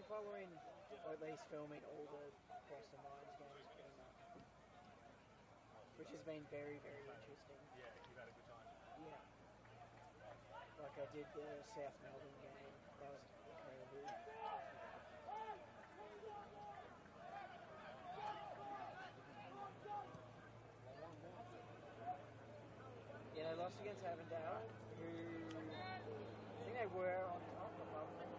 following, or at least filming all the Preston Lions games pretty much, which has been very, very interesting. Yeah, you've had a good time. Yeah. Like I did the South Melbourne game, that was incredible. Yeah, they lost against Avondale, who I think they were on top above them.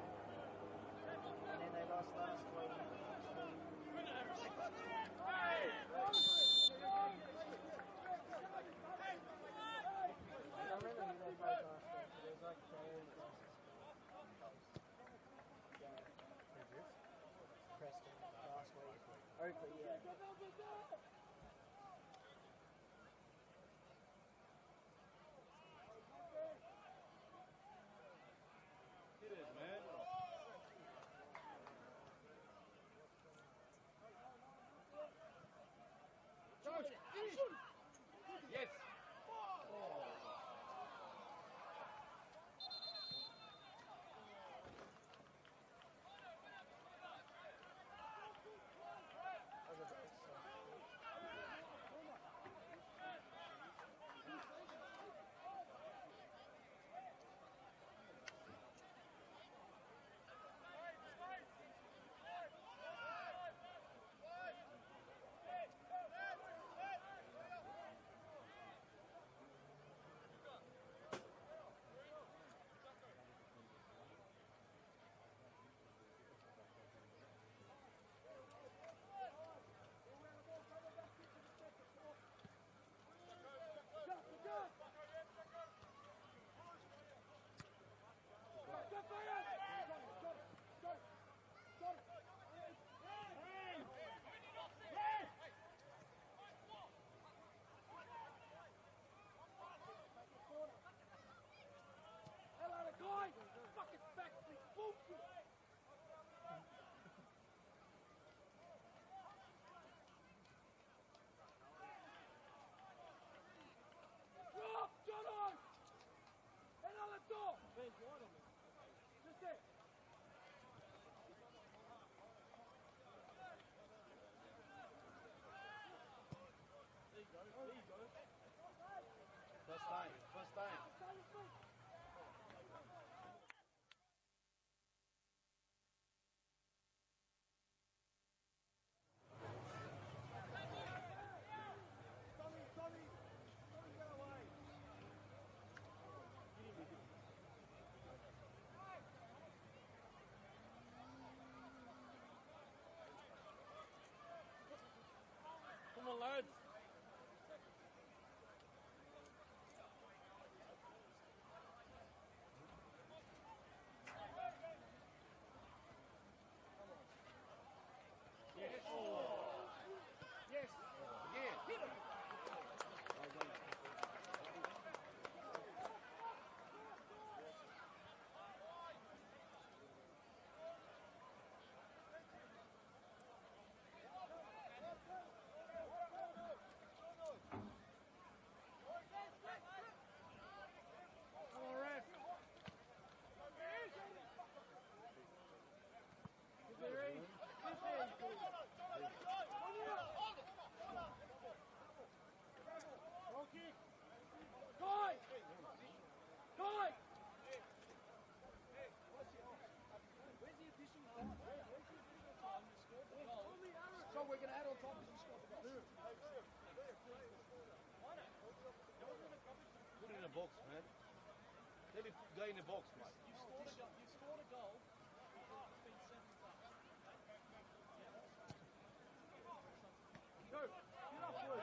And then they lost last week I don't remember who they played last week, but it was like Jared Who's this? Preston last week. Oakley, yeah. It is, man. George, yes. First time. Come on, lads. Yes. Oh. Yes. Again. Hit him. Come on, ref. Rocky! Guy! Guy! Where's the addition from? So we're going to add on top as we score the goal. Put it in a box, man. Let me go in the box, mate. You scored a goal. It's been 7 times. Go! Get up, boys!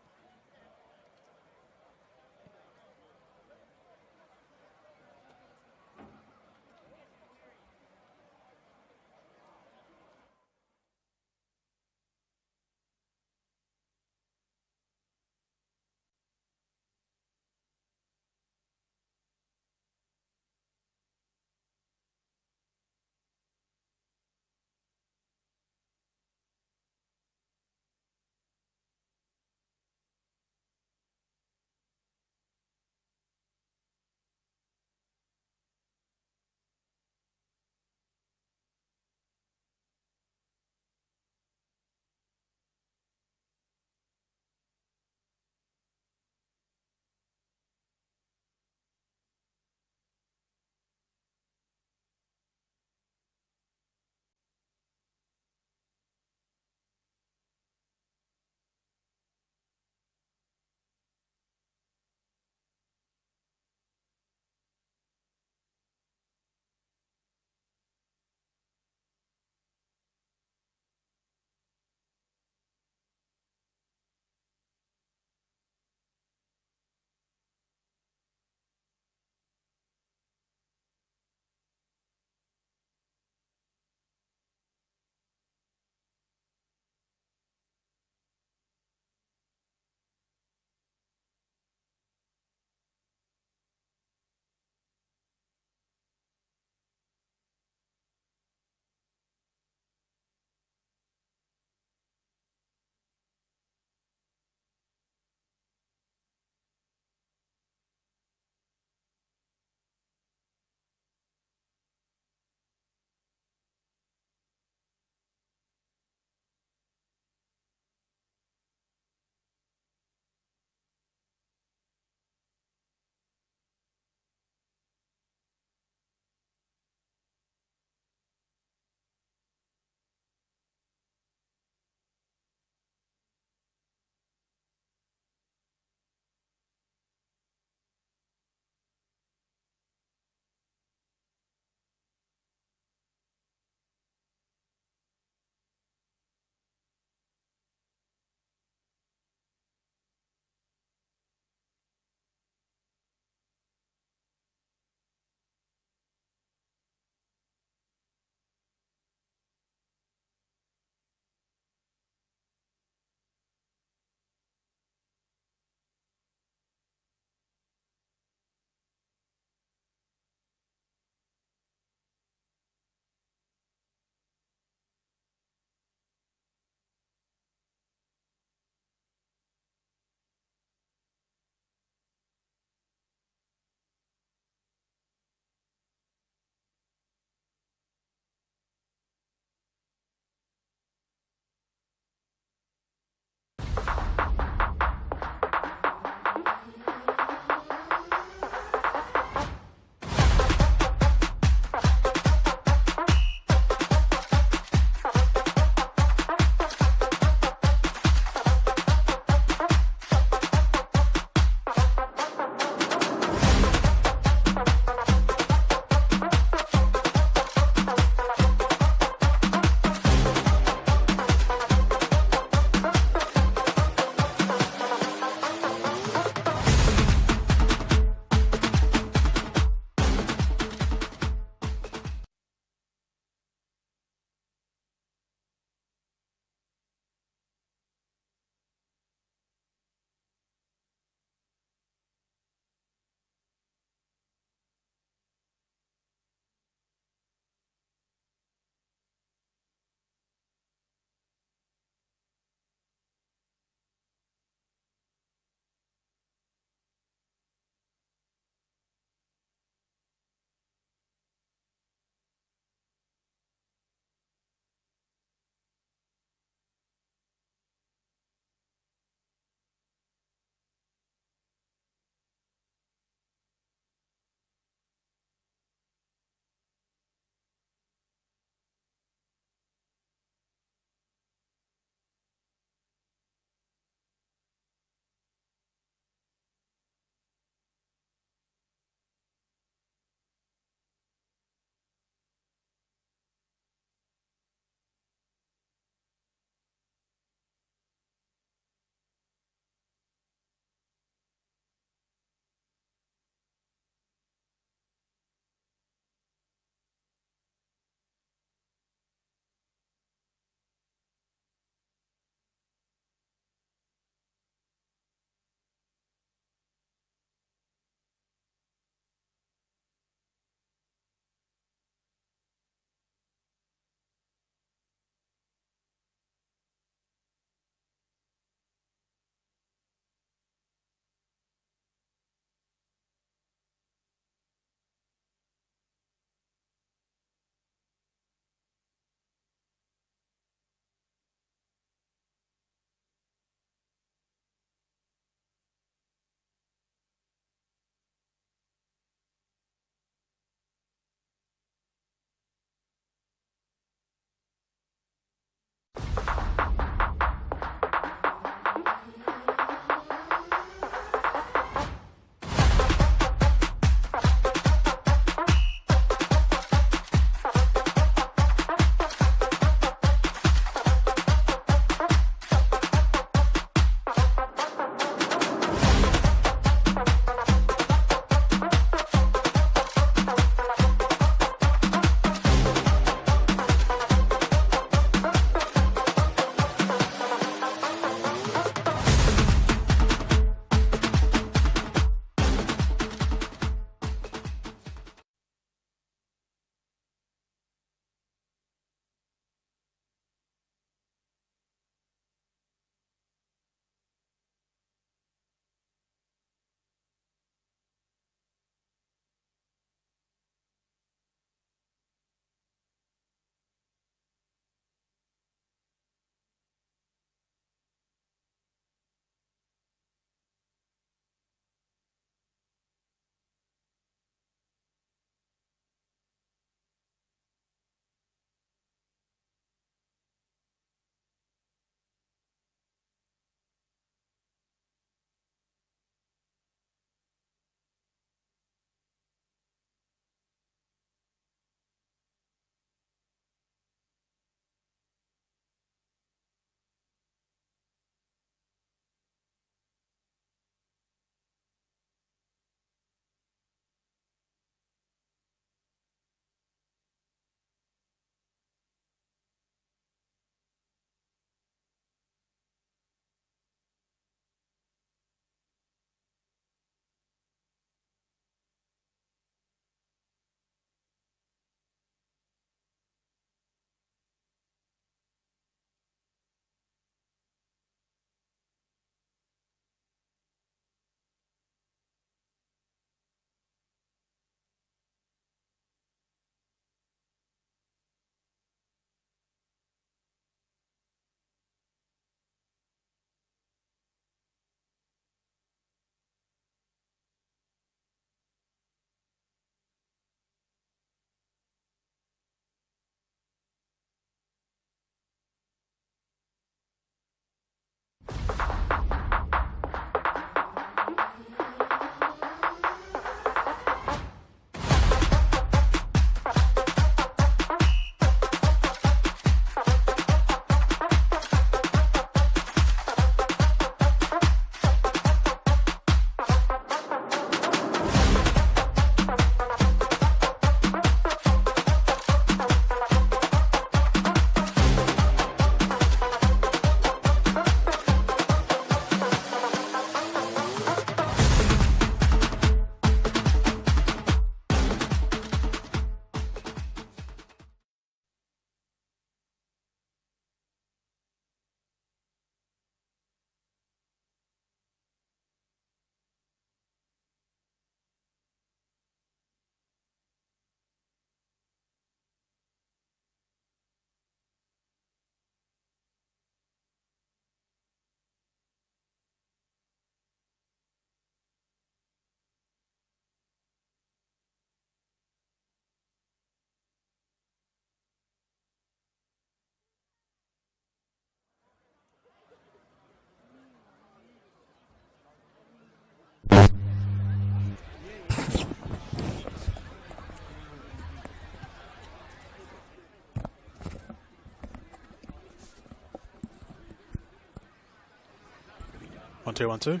2, 1, 2.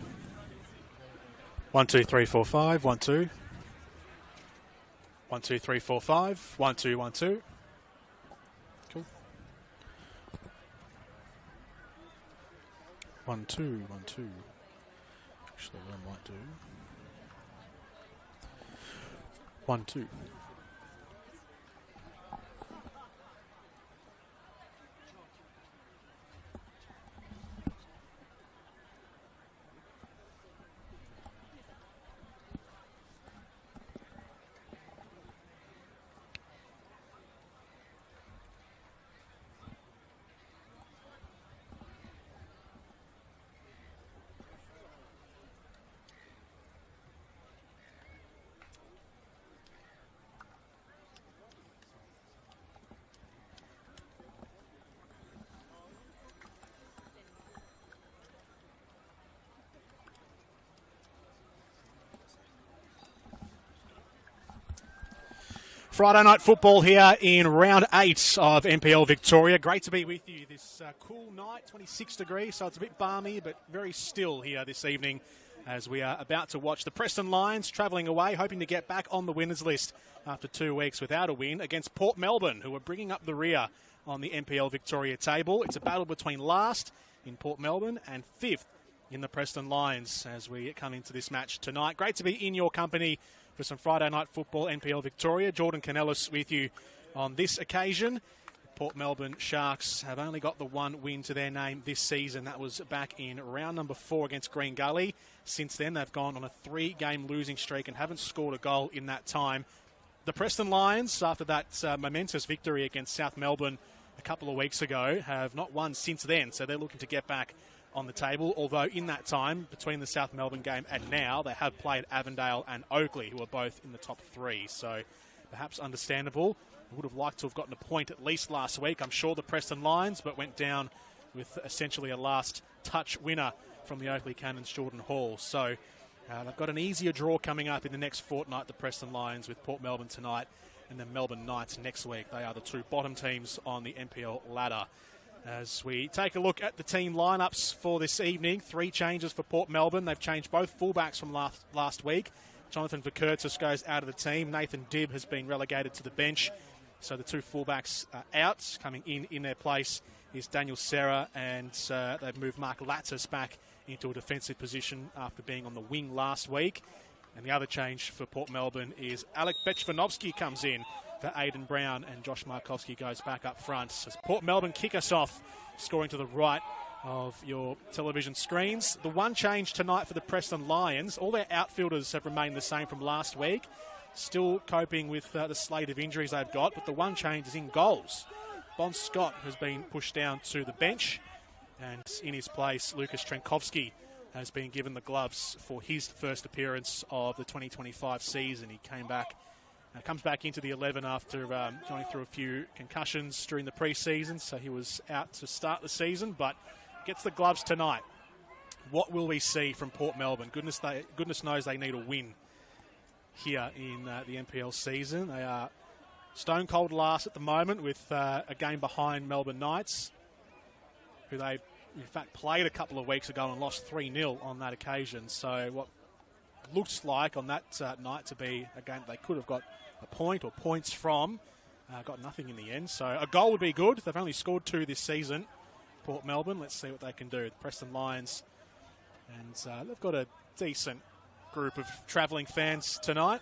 1, 2, 3, 4, 5. 1, 2. 1, 2, 3, 4, 5. 1, 2, 1, 2. Cool. 1, 2, 1, 2. Actually, what I might do. 1, 2. Friday night football here in round 8 of NPL Victoria. Great to be with you this cool night, 26 degrees, so it's a bit balmy, but very still here this evening as we are about to watch the Preston Lions travelling away, hoping to get back on the winners list after 2 weeks without a win against Port Melbourne, who are bringing up the rear on the NPL Victoria table. It's a battle between last in Port Melbourne and 5th in the Preston Lions as we come into this match tonight. Great to be in your company for some Friday night football, NPL Victoria. Jordan Canellis with you on this occasion. Port Melbourne Sharks have only got the 1 win to their name this season. That was back in round number 4 against Green Gully. Since then, they've gone on a 3-game losing streak and haven't scored a goal in that time. The Preston Lions, after that momentous victory against South Melbourne a couple of weeks ago, have not won since then, so they're looking to get back on the table, although in that time, between the South Melbourne game and now, they have played Avondale and Oakley, who are both in the top 3, so perhaps understandable. Would have liked to have gotten a point at least last week, I'm sure, the Preston Lions, but went down with essentially a last-touch winner from the Oakley Cannons, Jordan Hall. So they've got an easier draw coming up in the next fortnight, the Preston Lions, with Port Melbourne tonight and then Melbourne Knights next week. They are the 2 bottom teams on the NPL ladder. As we take a look at the team lineups for this evening, 3 changes for Port Melbourne. They've changed both fullbacks from last week. Jonathan Verkurtis goes out of the team. Nathan Dibb has been relegated to the bench. So the 2 fullbacks are out. Coming in their place is Daniel Serra, and they've moved Mark Latsis back into a defensive position after being on the wing last week. And the other change for Port Melbourne is Alec Bechvanovsky comes in for Aidan Brown, and Josh Markowski goes back up front. As Port Melbourne kick us off, scoring to the right of your television screens. The one change tonight for the Preston Lions, all their outfielders have remained the same from last week. Still coping with the slate of injuries they've got, but the one change is in goals. Bon Scott has been pushed down to the bench, and in his place, Lucas Trenkovsky has been given the gloves for his first appearance of the 2025 season. He comes back into the 11 after going through a few concussions during the pre-season, so he was out to start the season, but gets the gloves tonight. What will we see from Port Melbourne? Goodness knows they need a win here in the NPL season. They are stone cold last at the moment with a game behind Melbourne Knights, who they in fact played a couple of weeks ago and lost 3-0 on that occasion. So what looks like on that night to be a game they could have got a point or points from, got nothing in the end. So a goal would be good. They've only scored 2 this season, Port Melbourne. Let's see what they can do. The Preston Lions, and they've got a decent group of travelling fans tonight.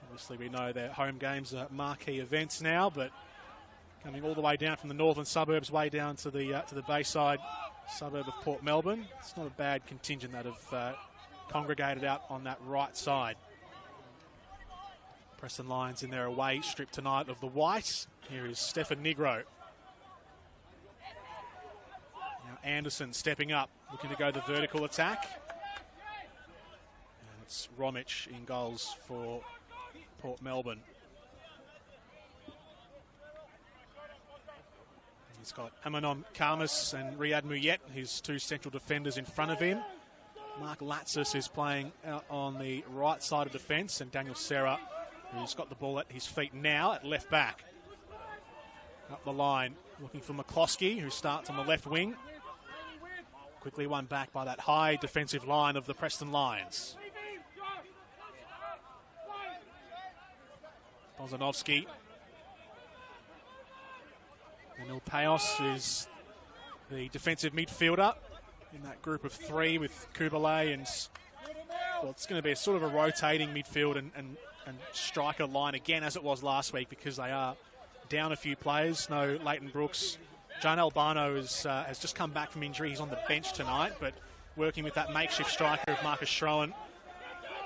Obviously we know their home games are marquee events now, but coming all the way down from the northern suburbs way down to the Bayside suburb of Port Melbourne, it's not a bad contingent that have congregated out on that right side. Preston Lions in their away strip tonight of the white. Here is Stefan Negro. Now Anderson stepping up, looking to go the vertical attack. And it's Romic in goals for Port Melbourne. He's got Amanom Karmas and Riyad Muyet, his 2 central defenders in front of him. Mark Latsis is playing out on the right side of defence, and Daniel Serra, who's got the ball at his feet now at left back. Up the line, looking for McCloskey, who starts on the left wing. Quickly won back by that high defensive line of the Preston Lions. Bozanovsky. Emil Payos is the defensive midfielder in that group of three with Kubalay and, well, it's going to be a sort of a rotating midfield and striker line again as it was last week because they are down a few players. No Leighton Brooks. John Albano has just come back from injury. He's on the bench tonight, but working with that makeshift striker of Marcus Schroen.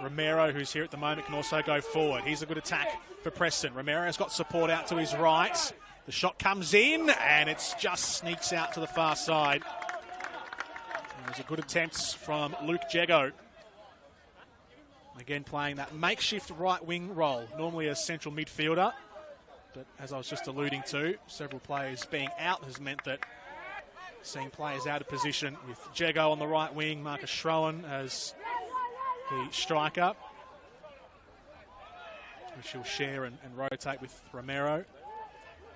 Romero, who's here at the moment, can also go forward. Here's a good attack for Preston. Romero's got support out to his right. The shot comes in, and it just sneaks out to the far side. There's a good attempt from Luke Jego. Again, playing that makeshift right wing role. Normally a central midfielder. But as I was just alluding to, several players being out has meant that seeing players out of position with Jego on the right wing, Marcus Schroen as the striker, which he'll share and rotate with Romero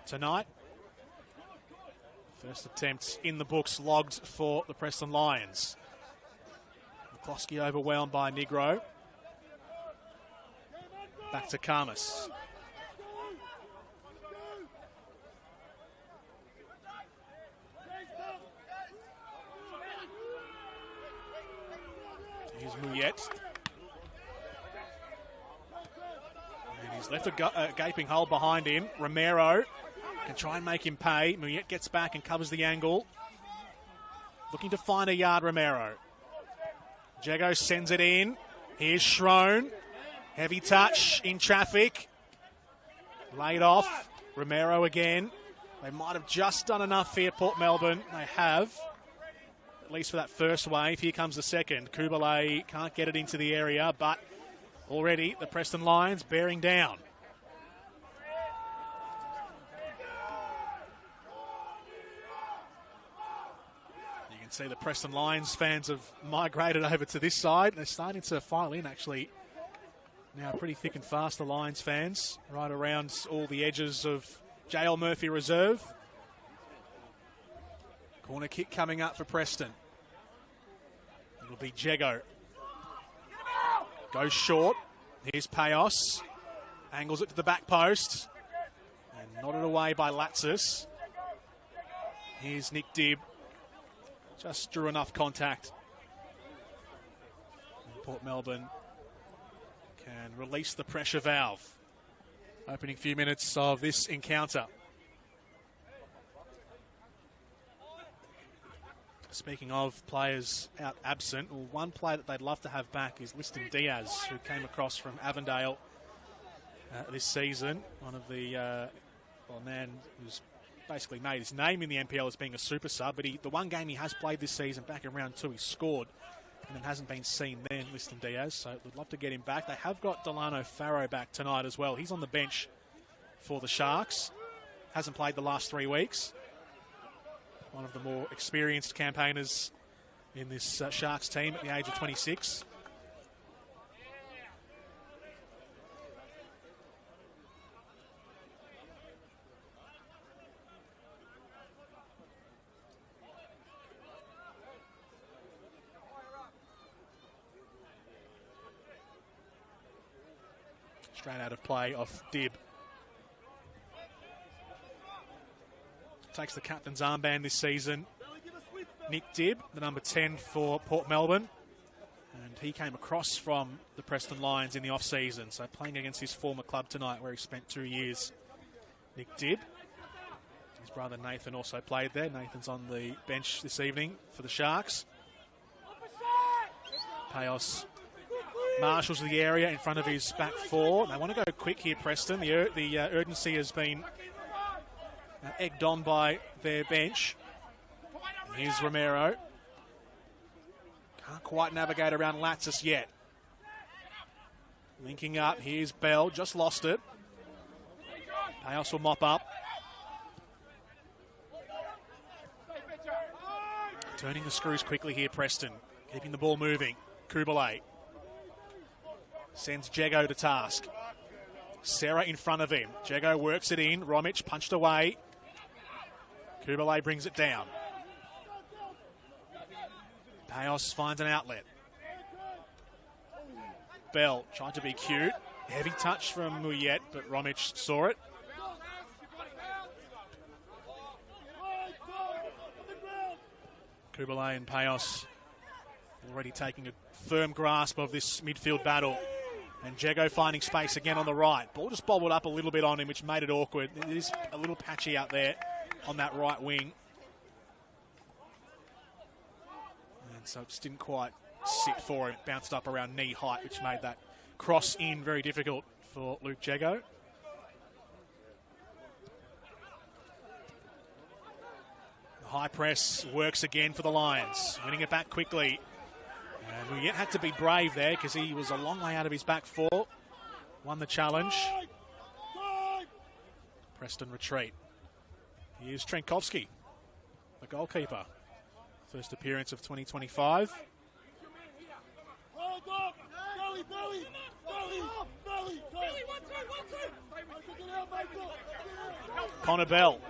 tonight. First attempt in the books logged for the Preston Lions. McCloskey overwhelmed by Negro. Back to Karmas. Here's Mouillet. And he's left a gaping hole behind him. Romero can try and make him pay. Mouillet gets back and covers the angle. Looking to find a yard, Romero. Jego sends it in. Here's Schroen. Heavy touch in traffic. Laid off. Romero again. They might have just done enough here, Port Melbourne. They have. At least for that first wave. Here comes the second. Kubalay can't get it into the area, but already the Preston Lions bearing down. You can see the Preston Lions fans have migrated over to this side. They're starting to file in, actually. Now pretty thick and fast, the Lions fans, right around all the edges of JL Murphy Reserve. Corner kick coming up for Preston. It'll be Jego. Goes short. Here's Payos. Angles it to the back post. And nodded away by Latsis. Here's Nick Dibb. Just drew enough contact. And Port Melbourne can release the pressure valve. Opening few minutes of this encounter. Speaking of players out absent, well, one player that they'd love to have back is Liston Diaz, who came across from Avondale this season. One of the, man who's basically made his name in the NPL as being a super sub, but the one game he has played this season, back in round 2, he scored and then hasn't been seen then, Liston Diaz, so we'd love to get him back. They have got Delano Farrow back tonight as well. He's on the bench for the Sharks. Hasn't played the last 3 weeks. One of the more experienced campaigners in this Sharks team at the age of 26. Straight out of play off Dibb. Takes the captain's armband this season. Nick Dibb, the number 10 for Port Melbourne. And he came across from the Preston Lions in the off-season, so playing against his former club tonight where he spent 2 years. Nick Dibb. His brother Nathan also played there. Nathan's on the bench this evening for the Sharks. Payos marshals the area in front of his back four. They want to go quick here, Preston. The urgency has been egged on by their bench. Here's Romero. Can't quite navigate around Latsis yet. Linking up. Here's Bell. Just lost it. Payos will mop up. Turning the screws quickly here, Preston. Keeping the ball moving. Kubalay sends Jego to task. Serra in front of him. Jego works it in. Romic punched away. Kubalay brings it down. Payos finds an outlet. Bell tried to be cute. Heavy touch from Muyet, but Romic saw it. Kubalay and Payos already taking a firm grasp of this midfield battle. And Jago finding space again on the right. Ball just bobbled up a little bit on him, which made it awkward. It is a little patchy out there on that right wing. And so it just didn't quite sit for him. It bounced up around knee height, which made that cross in very difficult for Luke Jago. The high press works again for the Lions. Winning it back quickly. And we had to be brave there because he was a long way out of his back four. Won the challenge. Preston retreat. Here's Trenkovski, the goalkeeper. First appearance of 2025. Connor Bell.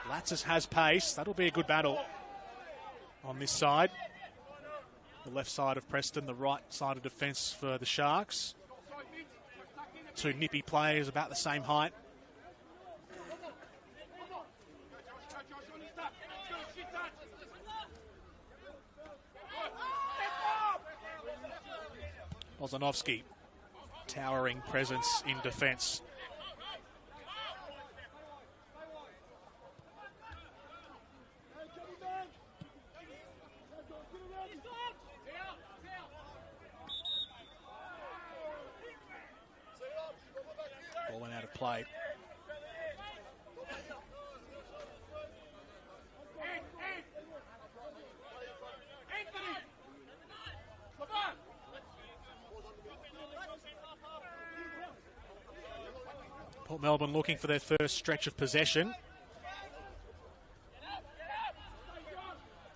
Latzis has pace. That'll be a good battle on this side. The left side of Preston, the right side of defence for the Sharks. Two nippy players about the same height. Bozanovski, towering presence in defence. Ball went out of play. Port Melbourne looking for their first stretch of possession.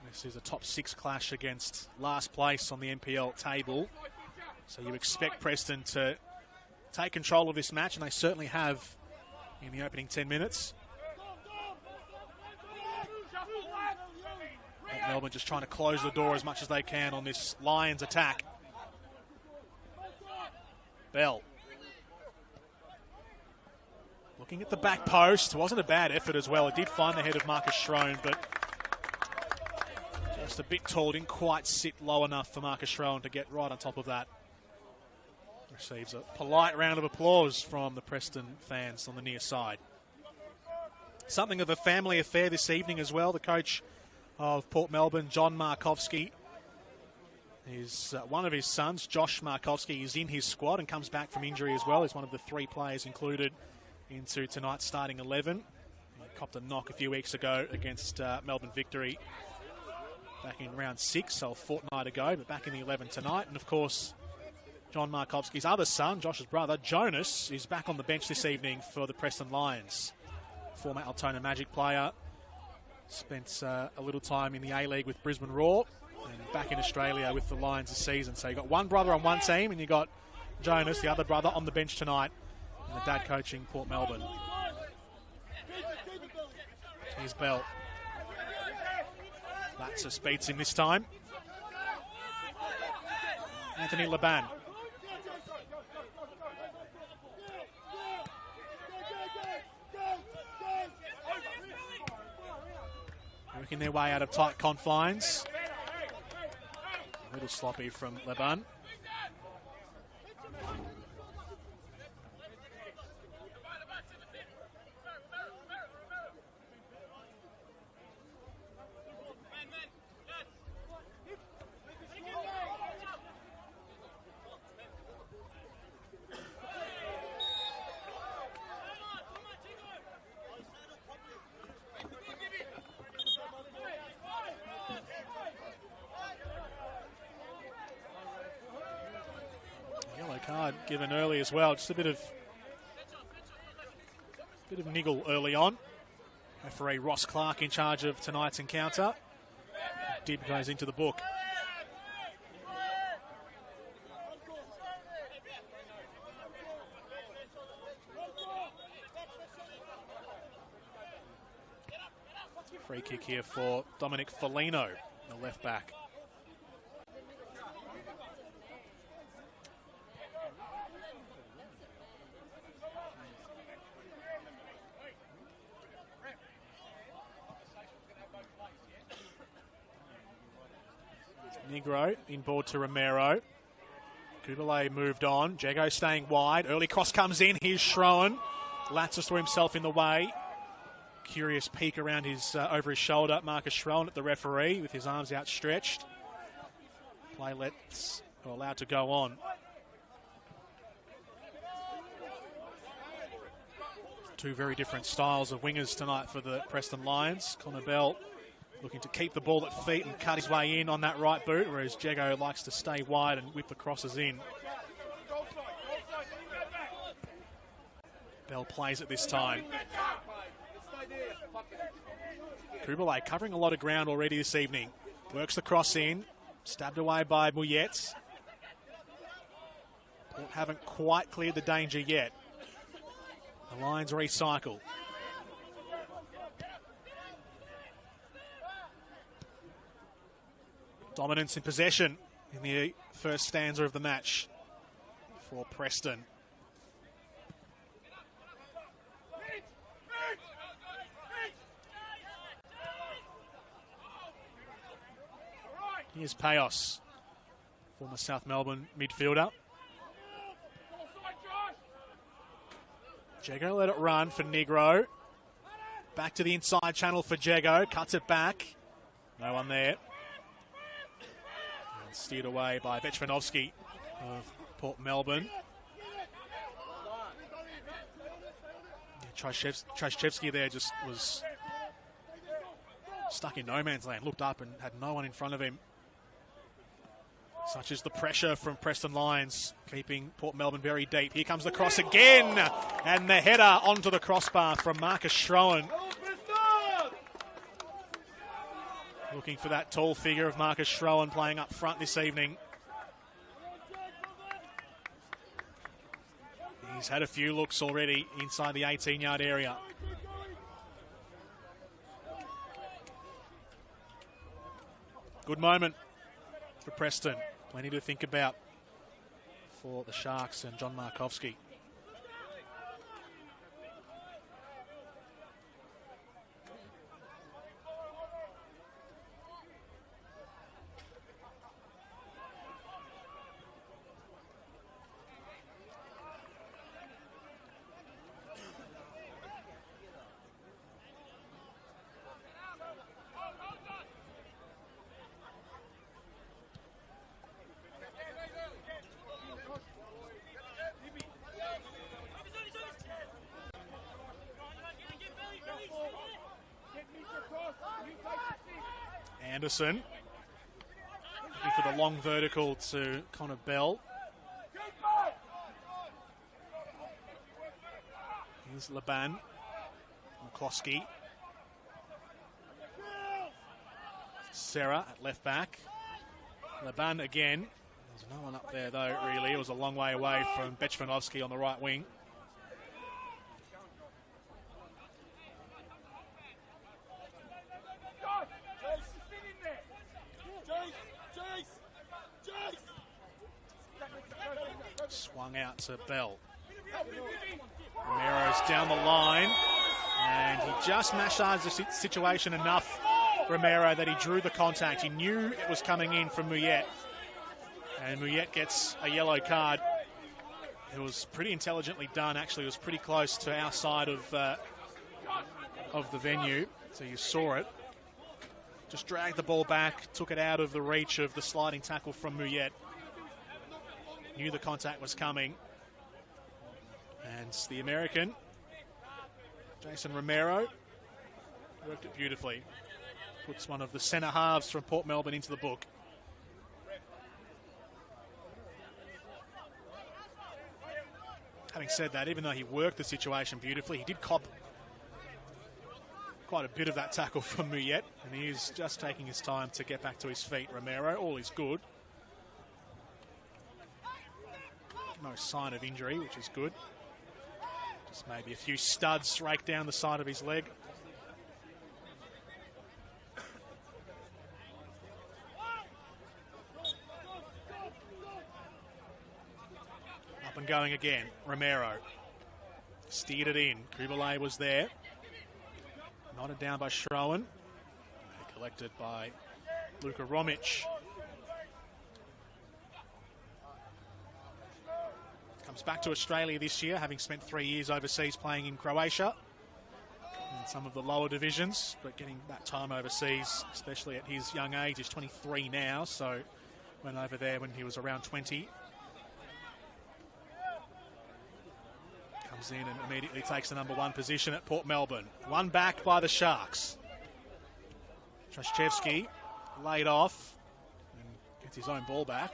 This is a top six clash against last place on the NPL table. So you expect Preston to take control of this match, and they certainly have in the opening 10 minutes. Port Melbourne just trying to close the door as much as they can on this Lions attack. Bell. Looking at the back post, wasn't a bad effort as well. It did find the head of Marcus Schroen, but just a bit tall, didn't quite sit low enough for Marcus Schroen to get right on top of that. Receives a polite round of applause from the Preston fans on the near side. Something of a family affair this evening as well. The coach of Port Melbourne, John Markovski, is one of his sons, Josh Markovski, is in his squad and comes back from injury as well. He's one of the three players included into tonight's starting 11. He copped a knock a few weeks ago against Melbourne Victory back in round 6, so a fortnight ago, but back in the 11 tonight. And of course, John Markovski's other son, Josh's brother, Jonas, is back on the bench this evening for the Preston Lions. Former Altona Magic player, spent a little time in the A-League with Brisbane Roar, and back in Australia with the Lions this season. So you got one brother on one team, and you got Jonas, the other brother, on the bench tonight, and the dad coaching Port Melbourne. Here's Bell. Latzis beats him this time. Anthony Laban. Working their way out of tight confines. A little sloppy from Laban. Card given early as well. Just a bit of niggle early on. Referee Ross Clark in charge of tonight's encounter. Dib goes into the book. Free kick here for Dominic Foligno, the the left back. Negro inboard to Romero. Kubalay moved on. Jago staying wide. Early cross comes in. Here's Schroen. Latches to himself in the way. Curious peek around his over his shoulder. Marcus Schroen at the referee with his arms outstretched. Play allowed to go on. Two very different styles of wingers tonight for the Preston Lions. Connor Bell looking to keep the ball at feet and cut his way in on that right boot, whereas Jago likes to stay wide and whip the crosses in. Bell plays it this time. Kubalay covering a lot of ground already this evening. Works the cross in. Stabbed away by Mouillet. Port haven't quite cleared the danger yet. The Lions recycle. Dominance in possession in the first stanza of the match for Preston. Here's Payos, former South Melbourne midfielder. Jago let it run for Negro. Back to the inside channel for Jago. Cuts it back. No one there. And steered away by Bechvanovsky of Port Melbourne. Trashevsky there just was stuck in no man's land. Looked up and had no one in front of him. Such is the pressure from Preston Lions, keeping Port Melbourne very deep. Here comes the cross again, and the header onto the crossbar from Marcus Schroen. Looking for that tall figure of Marcus Schroen playing up front this evening. He's had a few looks already inside the 18-yard area. Good moment for Preston. Plenty to think about for the Sharks and John Markovski. Anderson looking for the long vertical to Connor Bell. Here's Laban. McCloskey. Serra at left back. Laban again. There's no one up there though, really. It was a long way away from Bechvanovsky on the right wing. Swung out to Bell. Romero's down the line, and he just massaged the situation enough, Romero, that he drew the contact. He knew it was coming in from Mouillet, and Mouillet gets a yellow card. It was pretty intelligently done, actually. It was pretty close to our side of the venue, so you saw it. Just dragged the ball back, took it out of the reach of the sliding tackle from Mouillet. Knew the contact was coming. And the American, Jason Romero, worked it beautifully. Puts one of the centre halves from Port Melbourne into the book. Having said that, even though he worked the situation beautifully, he did cop quite a bit of that tackle from Mouillet, and he is just taking his time to get back to his feet. Romero, all is good. No sign of injury, which is good. Just maybe a few studs raked down the side of his leg. going again. Romero steered it in. Kubalay was there. Knotted down by Schroen. Collected by Luka Romic. Comes back to Australia this year, having spent 3 years overseas playing in Croatia in some of the lower divisions, but getting that time overseas, especially at his young age. He's 23 now, so went over there when he was around 20. Comes in and immediately takes the number 1 position at Port Melbourne. One back by the Sharks. Trashchevsky laid off and gets his own ball back.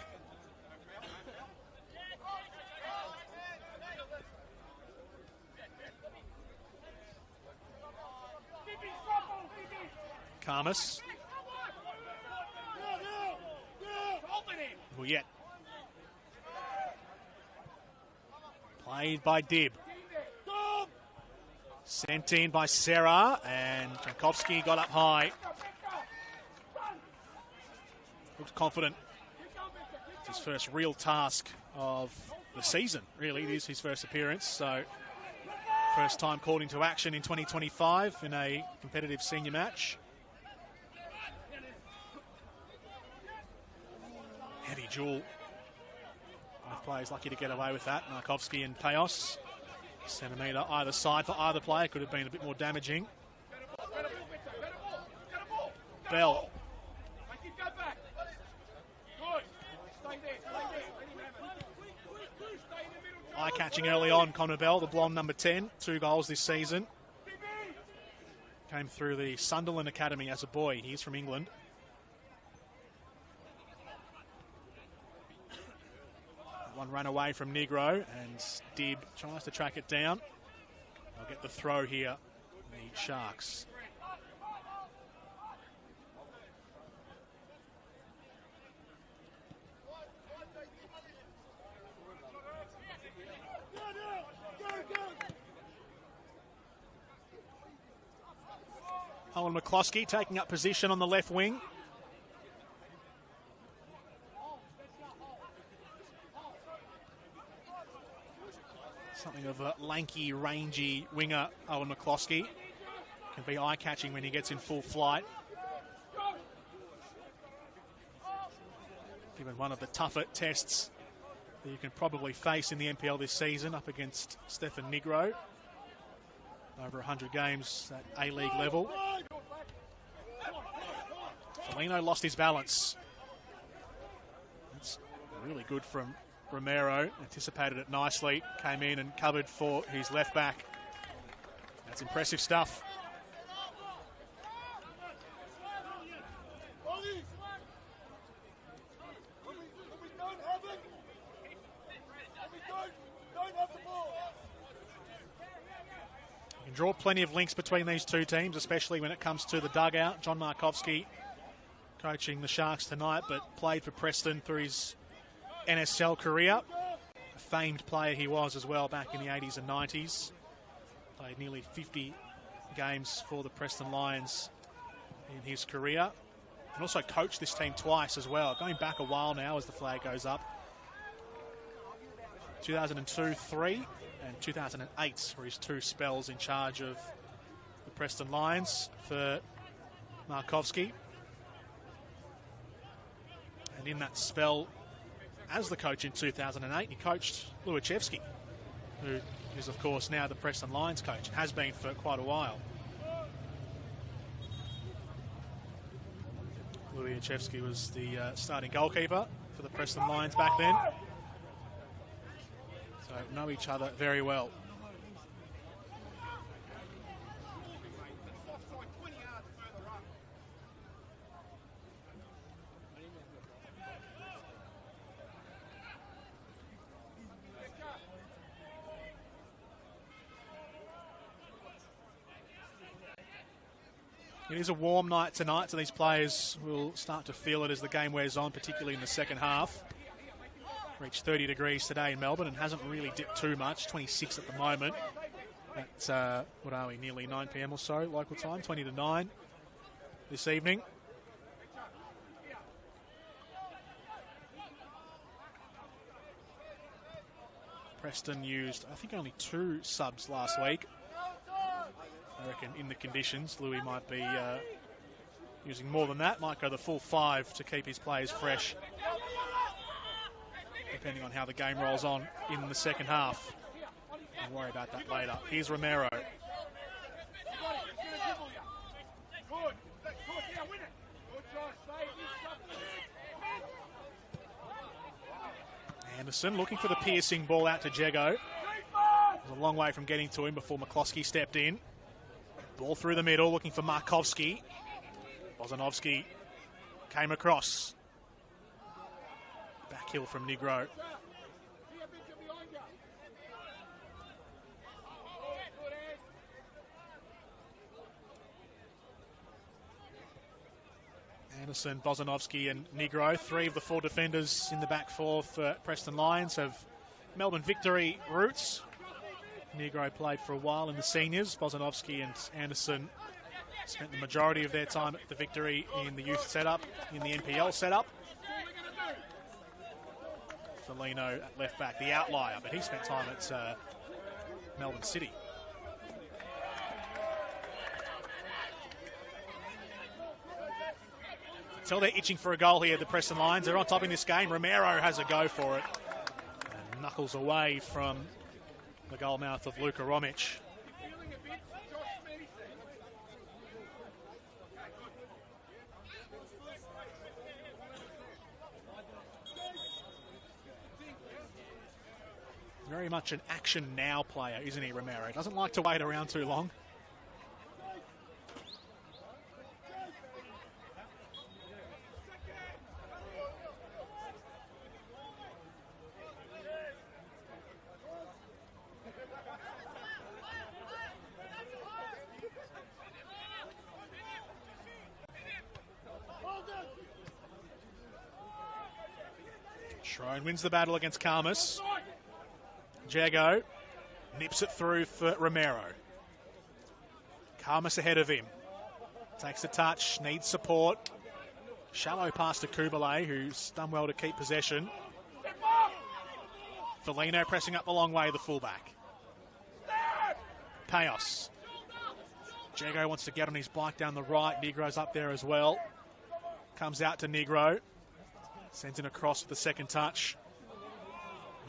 Karmas. Well, yet. Played by Dib. Sent in by Serra, and Jankowski got up high. Looks confident. It's his first real task of the season, really. It is his first appearance, so first time called into action in 2025 in a competitive senior match. Heavy duel. Both players lucky to get away with that. Markovsky and Payos. Centimetre either side for either player. Could have been a bit more damaging. Bell. Eye-catching early on, Connor Bell, the blonde number 10. 2 goals this season. Came through the Sunderland Academy as a boy. He's from England. One run away from Negro, and Dib tries to track it down. They'll get the throw here, the Sharks. Owen McCloskey taking up position on the left wing. Something of a lanky, rangy winger, Owen McCloskey. Can be eye-catching when he gets in full flight. Given one of the tougher tests that you can probably face in the NPL this season, up against Stefan Negro. Over 100 games at A-League level. Foligno lost his balance. That's really good from Romero. Anticipated it nicely. Came in and covered for his left back. That's impressive stuff. You can draw plenty of links between these two teams, especially when it comes to the dugout. John Markovsky coaching the Sharks tonight, but played for Preston through his NSL career. A famed player he was as well back in the 80s and 90s. Played nearly 50 games for the Preston Lions in his career. And also coached this team twice as well. Going back a while now as the flag goes up. 2002-03 and 2008 were his 2 spells in charge of the Preston Lions for Markovsky. And in that spell as the coach in 2008, he coached Luachevsky, who is, of course, now the Preston Lions coach, and has been for quite a while. Luachevsky was the starting goalkeeper for the Preston Lions back then. So know each other very well. It is a warm night tonight, so these players will start to feel it as the game wears on, particularly in the second half. Reached 30 degrees today in Melbourne and hasn't really dipped too much, 26 at the moment. At, what are we, nearly 9 p.m. or so, local time, 20 to 9 this evening. Preston used, I think, only 2 subs last week. I reckon in the conditions, Louis might be using more than that. Might go the full 5 to keep his players fresh, depending on how the game rolls on in the second half. We'll worry about that later. Here's Romero. Anderson looking for the piercing ball out to Jego. It was a long way from getting to him before McCloskey stepped in. Ball through the middle, looking for Markovski. Bozanovski came across. Back heel from Negro. Anderson, Bozanovski and Negro, 3 of the 4 defenders in the back 4 for Preston Lions have Melbourne Victory roots. Negro played for a while in the seniors. Bozanovski and Anderson spent the majority of their time at the Victory in the youth setup, in the NPL setup. Felino at left back, the outlier, but he spent time at Melbourne City. Tell they're itching for a goal here, the Preston Lions. They're on top in this game. Romero has a go for it. And knuckles away from the goal mouth of Luka Romic. Very much an action now player, isn't he, Romero? Doesn't like to wait around too long. Shrone wins the battle against Karmas. Jago nips it through for Romero. Karmas ahead of him. Takes a touch, needs support. Shallow pass to Kubalay, who's done well to keep possession. Felino pressing up a long way, the fullback. Payos. Jago wants to get on his bike down the right. Negro's up there as well. Comes out to Negro. Sends it across with the second touch.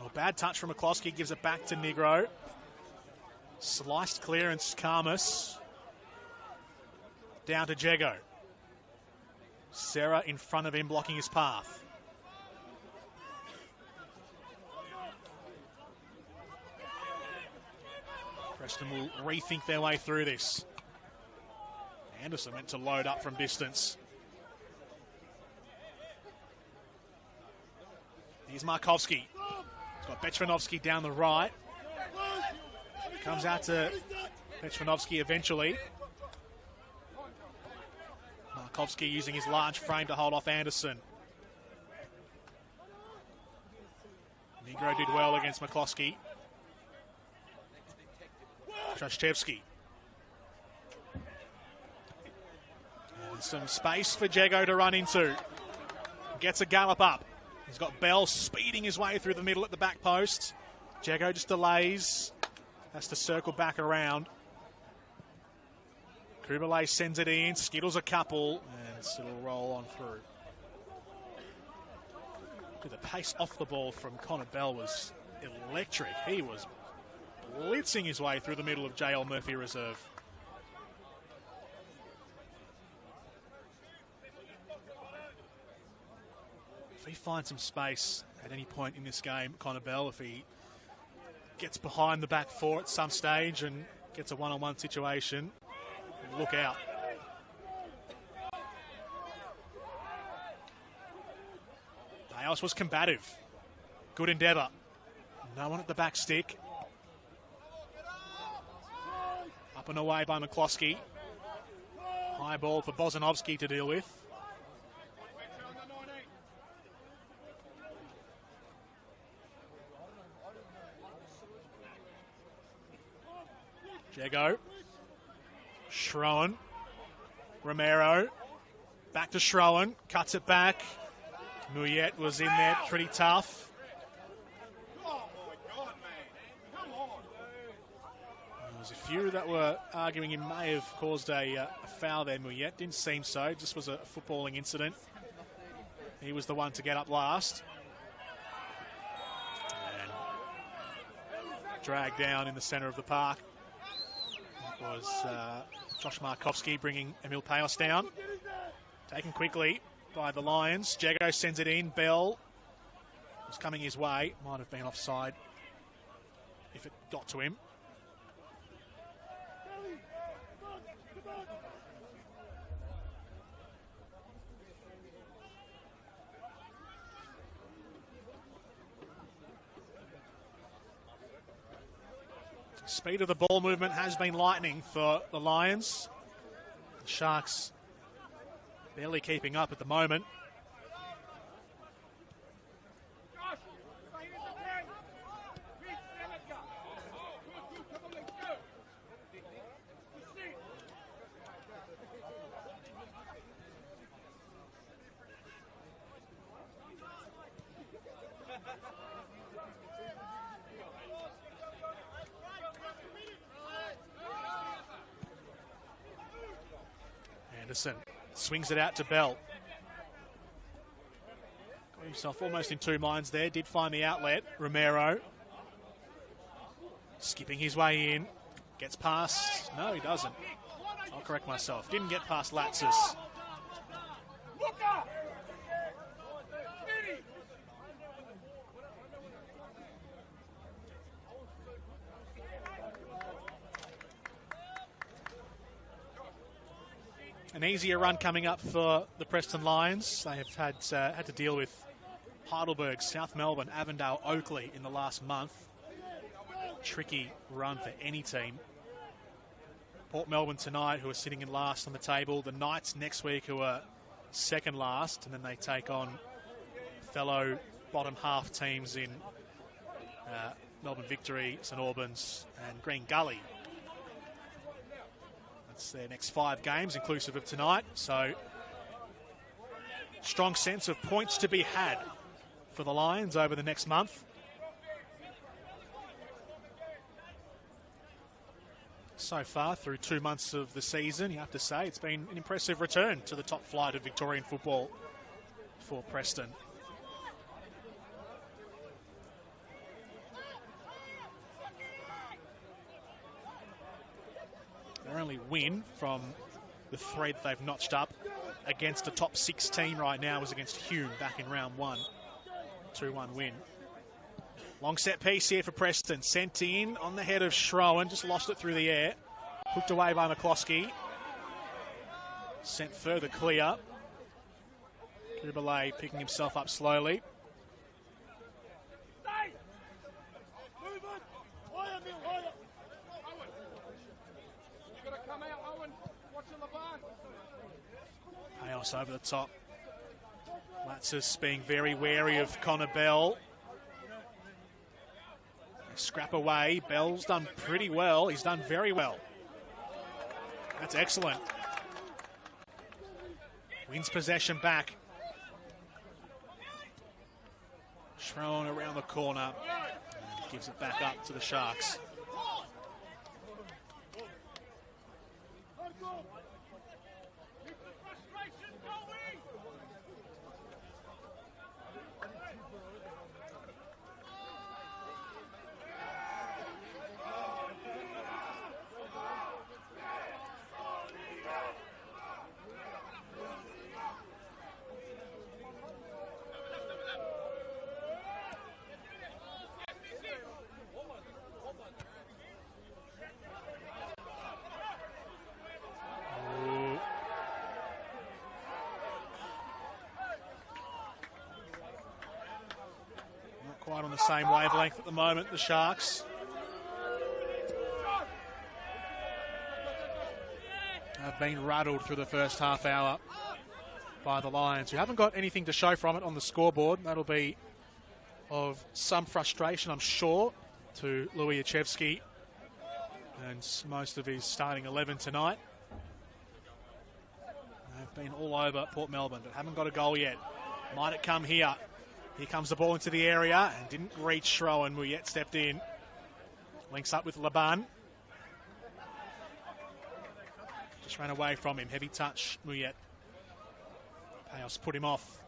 Oh, bad touch from McCloskey, gives it back to Negro. Sliced clearance, Karmas. Down to Jego. Serra in front of him, blocking his path. Preston will rethink their way through this. Anderson went to load up from distance. Here's Markovski. He's got Bechvanovski down the right. Comes out to Bechvanovski eventually. Markovski using his large frame to hold off Anderson. Negro did well against McCloskey. Trashchevsky. And some space for Jego to run into. Gets a gallop up. He's got Bell speeding his way through the middle at the back post. Jago just delays. Has to circle back around. Kubalay sends it in, skittles a couple, and it'll roll on through. The pace off the ball from Connor Bell was electric. He was blitzing his way through the middle of JL Murphy Reserve. If he finds some space at any point in this game, Connor Bell, if he gets behind the back 4 at some stage and gets a one-on-one situation, look out. Payos was combative. Good endeavour. No one at the back stick. Up and away by McCloskey. High ball for Bozanovski to deal with. Jago. Schroen. Romero. Back to Schroen. Cuts it back. Mouillet was in there pretty tough. There's a few that were arguing he may have caused a foul there, Mouillet. Didn't seem so. Just was a footballing incident. He was the one to get up last. And dragged down in the centre of the park. It was Josh Markovski bringing Emil Payos down. Taken quickly by the Lions. Jago sends it in. Bell was coming his way. Might have been offside if it got to him. Speed of the ball movement has been lightning for the Lions. The Sharks barely keeping up at the moment. Anderson swings it out to Bell. Got himself almost in two minds there. Did find the outlet. Romero skipping his way in. Gets past. No, he doesn't. I'll correct myself. Didn't get past Latsis. An easier run coming up for the Preston Lions. They have had to deal with Heidelberg, South Melbourne, Avondale, Oakley in the last month. Tricky run for any team. Port Melbourne tonight, who are sitting in last on the table. The Knights next week, who are second last, and then they take on fellow bottom half teams in Melbourne Victory, St Albans and Green Gully. It's their next 5 games, inclusive of tonight. So, strong sense of points to be had for the Lions over the next month. So far, through 2 months of the season, you have to say it's been an impressive return to the top flight of Victorian football for Preston. Their only win from the 3 that they've notched up against a top 6 team right now was against Hume back in round 1. 2-1 win. Long set piece here for Preston. Sent in on the head of Schroen. Just lost it through the air. Hooked away by McCloskey. Sent further clear. Kubalay picking himself up slowly. Payos over the top. Latsis being very wary of Connor Bell. Scrap away. Bell's done pretty well. He's done very well. That's excellent. Wins possession back. Schroen around the corner. Gives it back up to the Sharks. Quite on the same wavelength at the moment, the Sharks. Have been rattled through the first half hour by the Lions, who haven't got anything to show from it on the scoreboard. That'll be of some frustration, I'm sure, to Louis Yachevsky and most of his starting 11 tonight. They've been all over Port Melbourne, but haven't got a goal yet. Might it come here? Here comes the ball into the area and didn't reach Schroen. Mouillet stepped in. Links up with Laban. Just ran away from him. Heavy touch, Muyet. Payos put him off.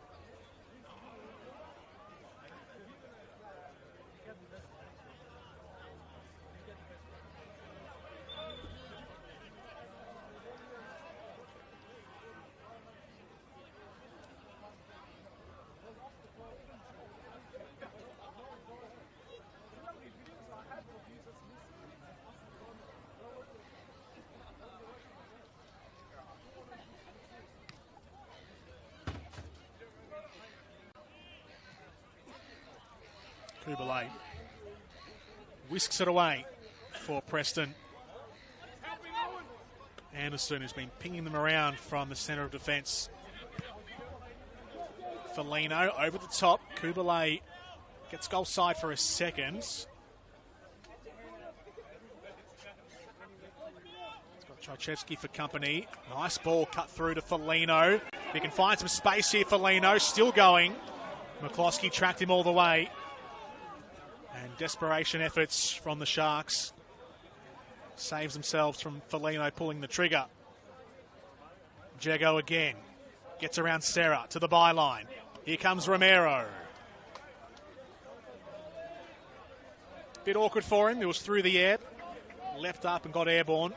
Kubalay whisks it away for Preston. Anderson has been pinging them around from the centre of defence. Felino over the top. Kubalay gets goal side for a second. It's got Tchaichevsky for company. Nice ball cut through to Felino. We can find some space here. Felino still going. McCloskey tracked him all the way. And desperation efforts from the Sharks saves themselves from Felino pulling the trigger. Jago again. Gets around Serra to the byline. Here comes Romero. Bit awkward for him. It was through the air. Leapt up and got airborne.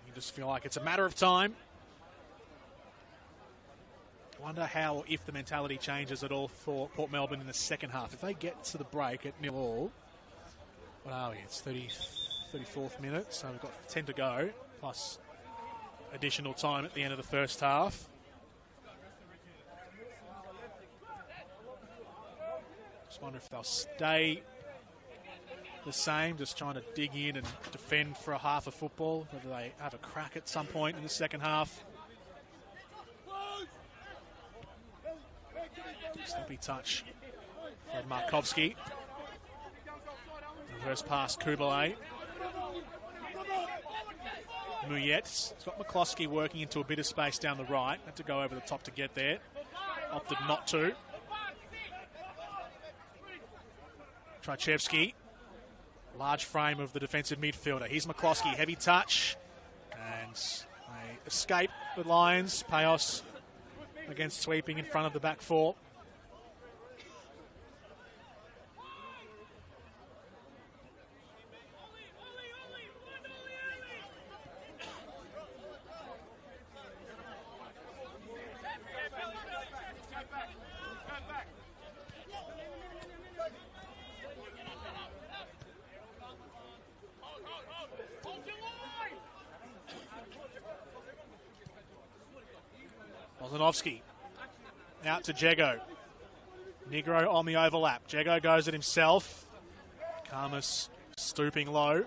You just feel like it's a matter of time. Wonder how or if the mentality changes at all for Port Melbourne in the second half. If they get to the break at 0-0, what are we? It's 34th minute, so we've got 10 to go, plus additional time at the end of the first half. Just wonder if they'll stay the same, just trying to dig in and defend for a half of football, whether they have a crack at some point in the second half. Sloppy touch from Markovski. Reverse pass, Kubalay. Muyet. It's got McCloskey working into a bit of space down the right. Had to go over the top to get there. Opted not to. Tchaichevsky. Large frame of the defensive midfielder. Here's McCloskey. Heavy touch. And they escape the Lions. Payos against sweeping in front of the back four. Bozanovski out to Jago. Negro on the overlap. Jago goes at himself. Karmas stooping low.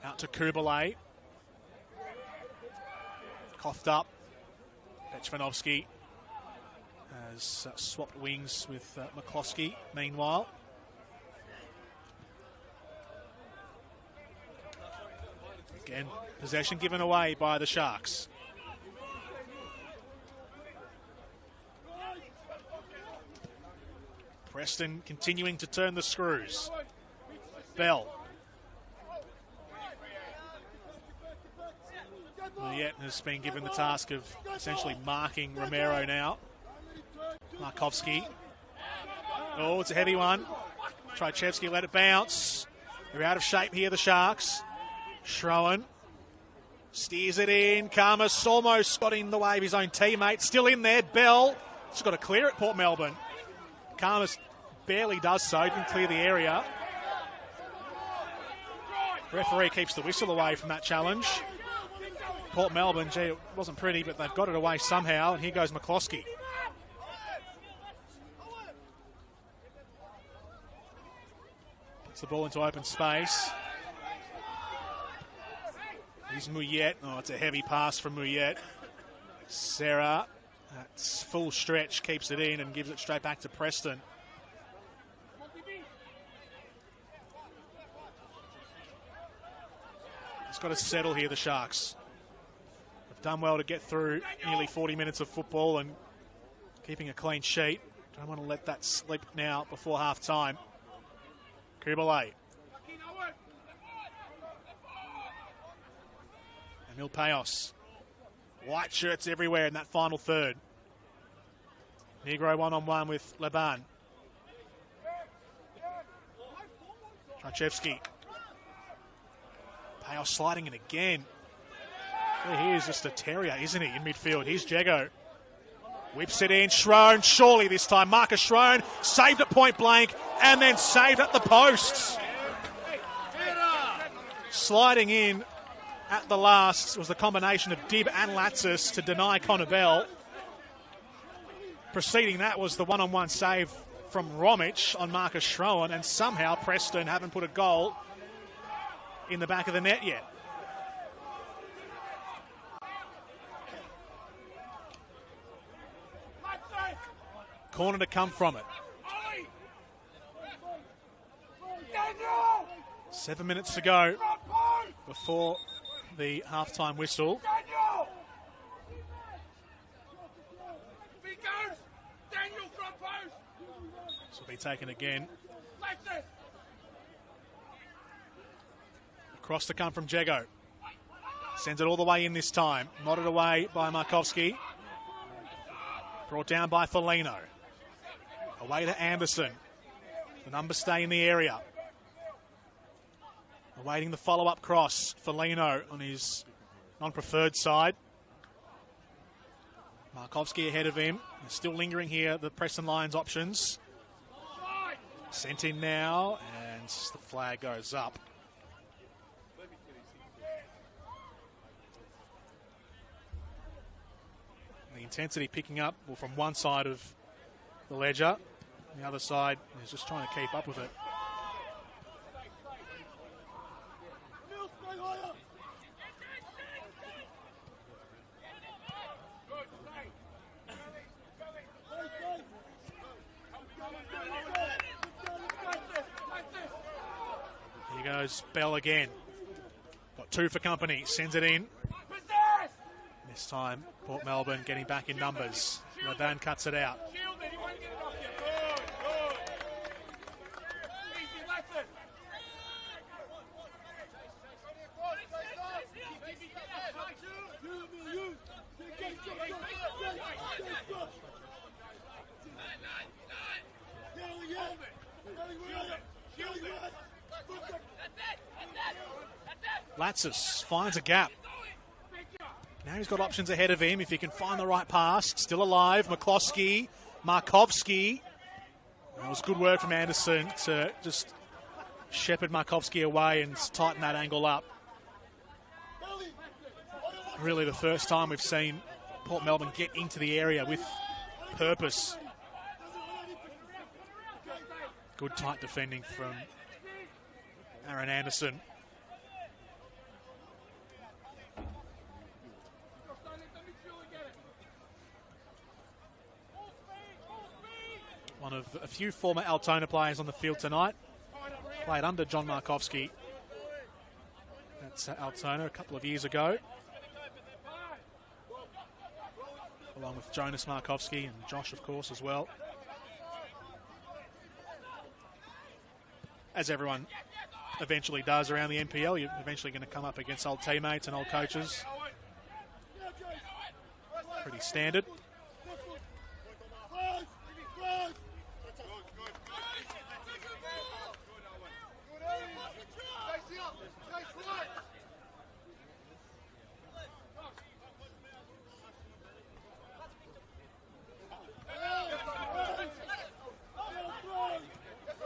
Out to Kubalay. Coughed up. Bechvanovski has swapped wings with McCloskey meanwhile. Again, possession given away by the Sharks. Preston continuing to turn the screws. Bell. Muyet has been given the task of essentially marking Romero now. Markovski. Oh, it's a heavy one. Tchaichevsky let it bounce. They're out of shape here, the Sharks. Schroen steers it in. Karmas almost got in the way of his own teammate. Still in there. Bell just got to clear it, Port Melbourne. Karmas barely does so. Didn't clear the area. Referee keeps the whistle away from that challenge. Port Melbourne, gee, it wasn't pretty, but they've got it away somehow. And here goes McCloskey. Puts the ball into open space. Here's Muyet. Oh, it's a heavy pass from Muyet. Serra, that's full stretch, keeps it in and gives it straight back to Preston. It's got to settle here, the Sharks. They've done well to get through nearly 40 minutes of football and keeping a clean sheet. Don't want to let that slip now before half time. Kubalay. Emil Payos. White shirts everywhere in that final third. Negro one-on-one with Leban. Trachevsky. Payos sliding in again. He is just a terrier, isn't he, in midfield? Here's Jago. Whips it in. Schrone, surely this time. Marcus Schrone saved at point blank and then saved at the posts. Sliding in at the last was the combination of Dibb and Latsis to deny Connor Bell. Preceding that was the one-on-one save from Romic on Marcus Schrone, and somehow Preston haven't put a goal in the back of the net yet. Corner to come from it. 7 minutes to go before the half-time whistle. This will be taken again. Across to come from Jago. Sends it all the way in this time. Nodded away by Markovski. Brought down by Foligno. Away to Anderson. The numbers stay in the area. Awaiting the follow-up cross. Foligno on his non-preferred side. Markovski ahead of him. Still lingering here, the Preston Lions options. Sent in now, and the flag goes up. The intensity picking up from one side of the ledger. The other side is just trying to keep up with it. Here goes Bell again. Got two for company. Sends it in. This time, Port Melbourne getting back in numbers. Leban cuts it out. Latsis finds a gap. Now he's got options ahead of him if he can find the right pass. Still alive. McCloskey, Markovski. That was good work from Anderson to just shepherd Markovski away and tighten that angle up. Really the first time we've seen Port Melbourne get into the area with purpose. Good tight defending from Aaron Anderson. One of a few former Altona players on the field tonight. Played under John Markovski. That's Altona a couple of years ago. Along with Jonas Markovski and Josh, of course, as well. As everyone eventually does around the NPL, you're eventually going to come up against old teammates and old coaches. Pretty standard.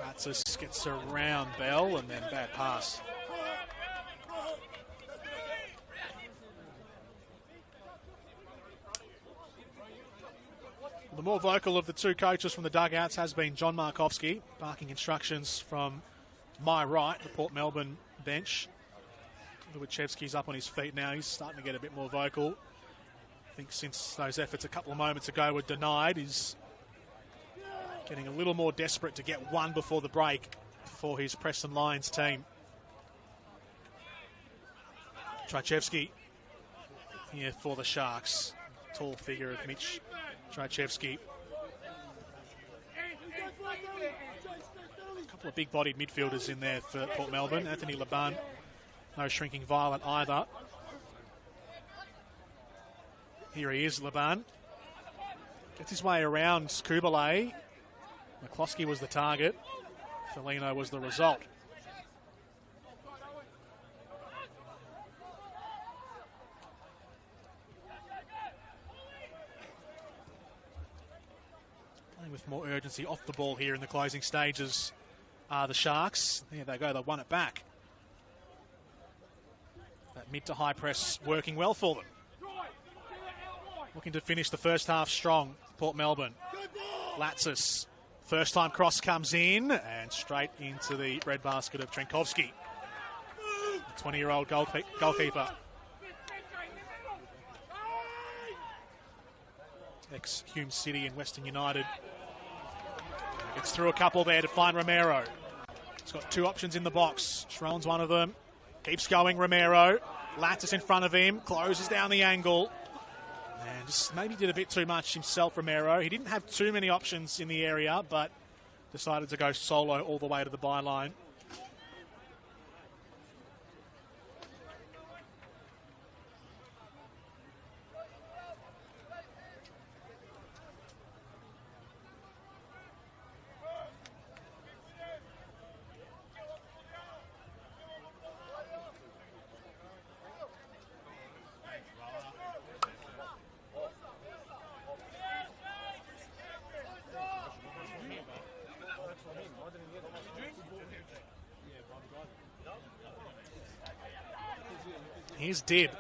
Latsis gets around Bell and then bad pass. The more vocal of the two coaches from the dugouts has been John Markovski, barking instructions from my right, the Port Melbourne bench. Luachevsky's up on his feet now. He's starting to get a bit more vocal. I think since those efforts a couple of moments ago were denied, he's getting a little more desperate to get one before the break for his Preston Lions team. Trachevsky here for the Sharks. Tall figure of Mitch Trachevsky. A couple couple of big-bodied midfielders in there for Port Melbourne. Anthony Laban, no shrinking violet either. Here he is, Laban. Gets his way around Kubalay. McCloskey was the target. Felino was the result. Playing with more urgency off the ball here in the closing stages are the Sharks. There they go, they won it back. That mid to high press working well for them. Looking to finish the first half strong, Port Melbourne. Latsis, first time cross comes in and straight into the breadbasket of Trenkovski. The 20-year-old goalkeeper. Ex-Hume City and Western United. Gets through a couple there to find Romero. He's got two options in the box. Schroen's one of them. Keeps going, Romero. Lattis in front of him, closes down the angle. And just maybe did a bit too much himself, Romero. He didn't have too many options in the area, but decided to go solo all the way to the byline. Here's Dib.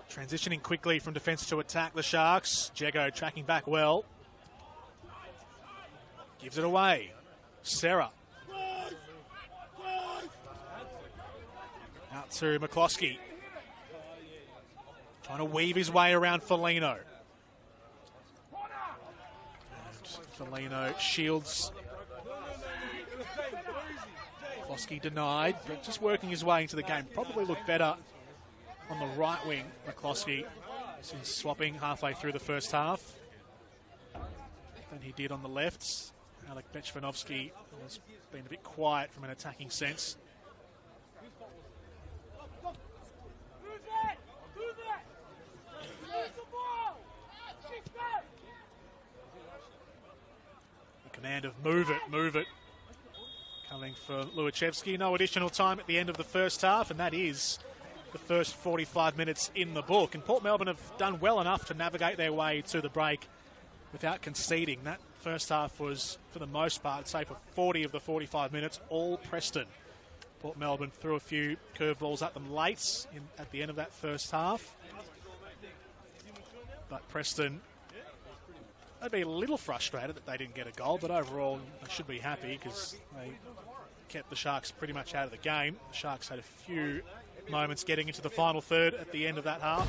Transitioning quickly from defence to attack the Sharks. Jego tracking back well. Gives it away. Serra. Out to McCloskey. Trying to weave his way around Felino. And Felino shields. McCloskey denied, but just working his way into the game. Probably looked better on the right wing, McCloskey, since swapping halfway through the first half than he did on the left. Alec Bechvanovsky has been a bit quiet from an attacking sense. The command of move it. Coming for Luachevsky. No additional time at the end of the first half, and that is the first 45 minutes in the book. And Port Melbourne have done well enough to navigate their way to the break without conceding. That first half was, for the most part, say for 40 of the 45 minutes, all Preston. Port Melbourne threw a few curveballs at them late at the end of that first half. But Preston, they'd be a little frustrated that they didn't get a goal, but overall they should be happy because they kept the Sharks pretty much out of the game. The Sharks had a few moments getting into the final third at the end of that half.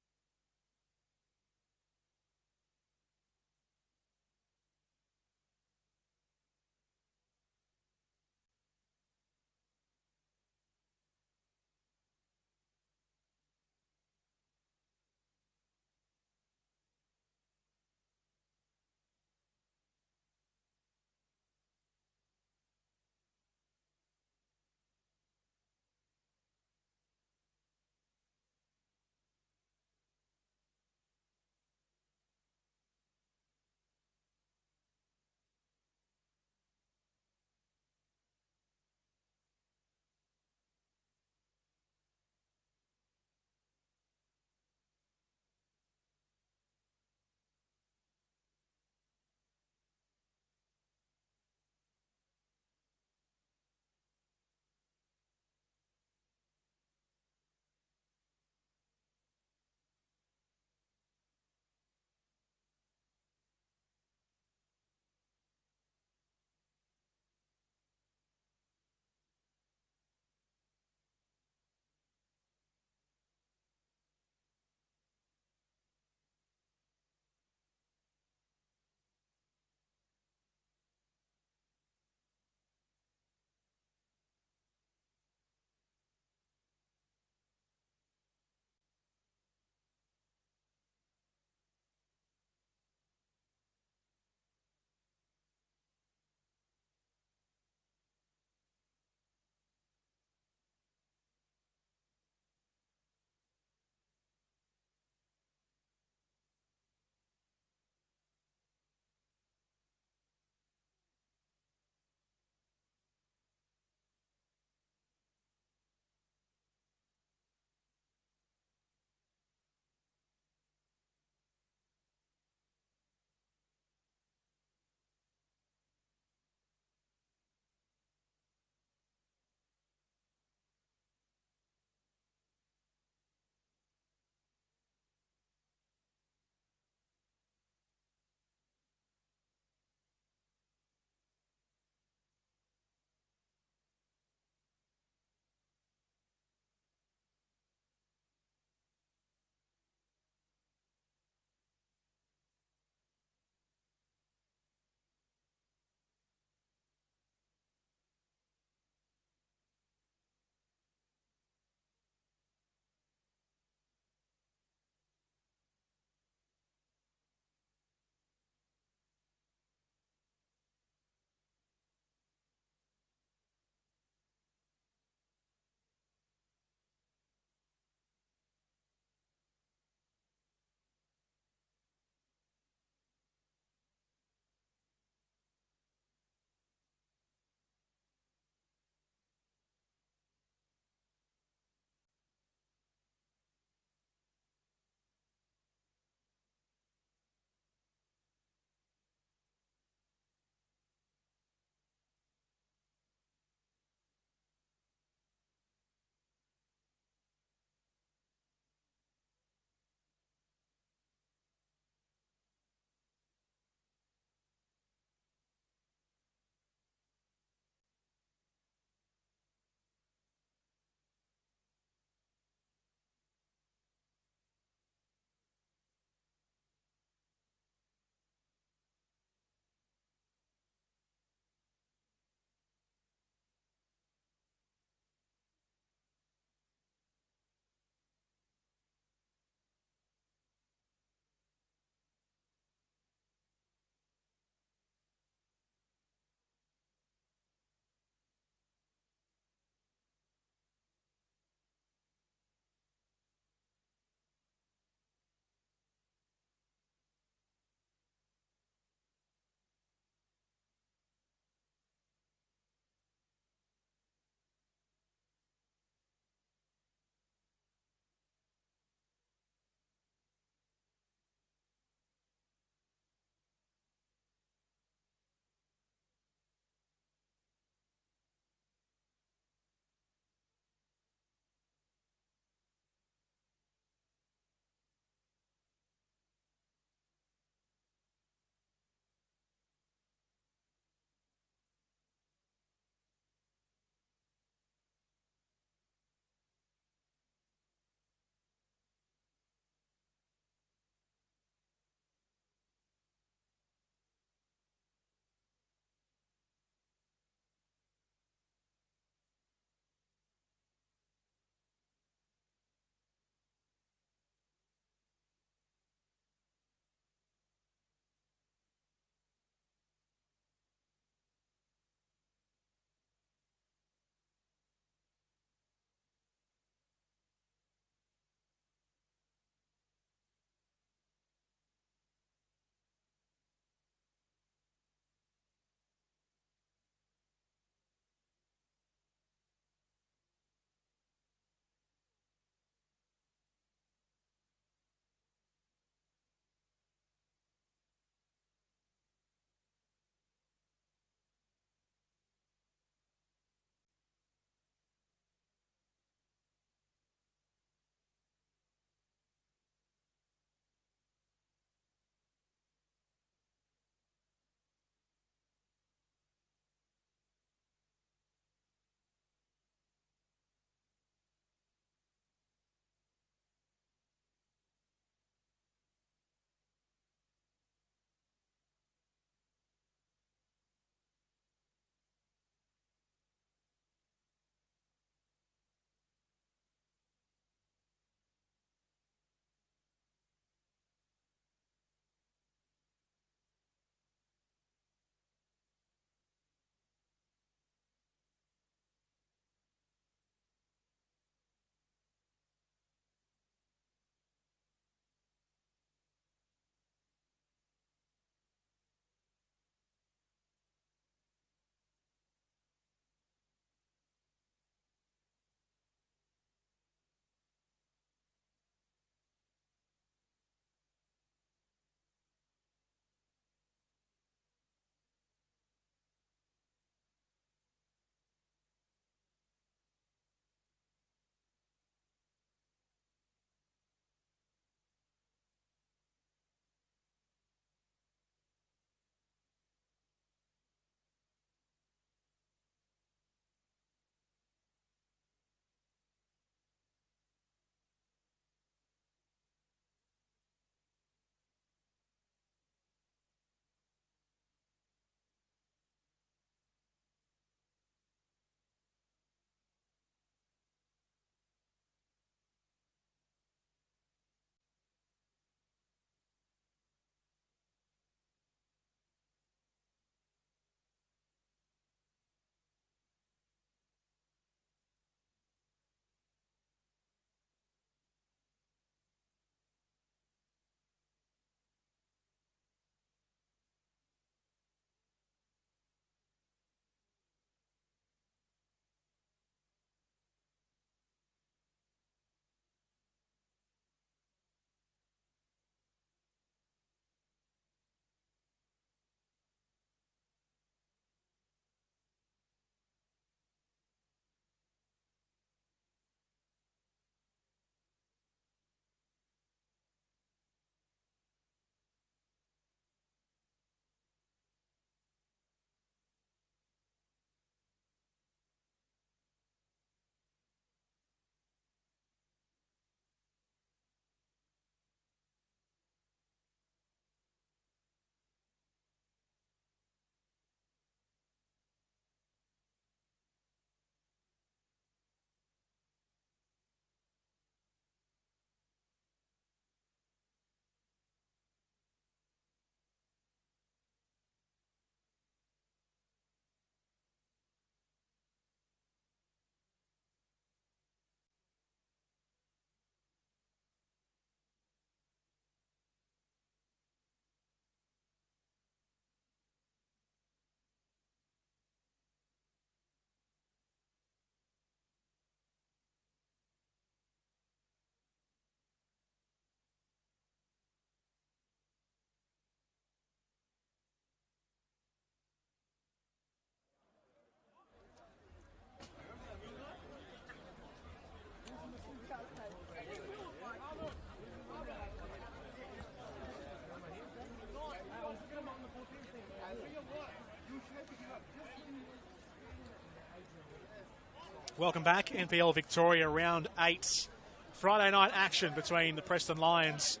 Welcome back. NPL Victoria round 8. Friday night action between the Preston Lions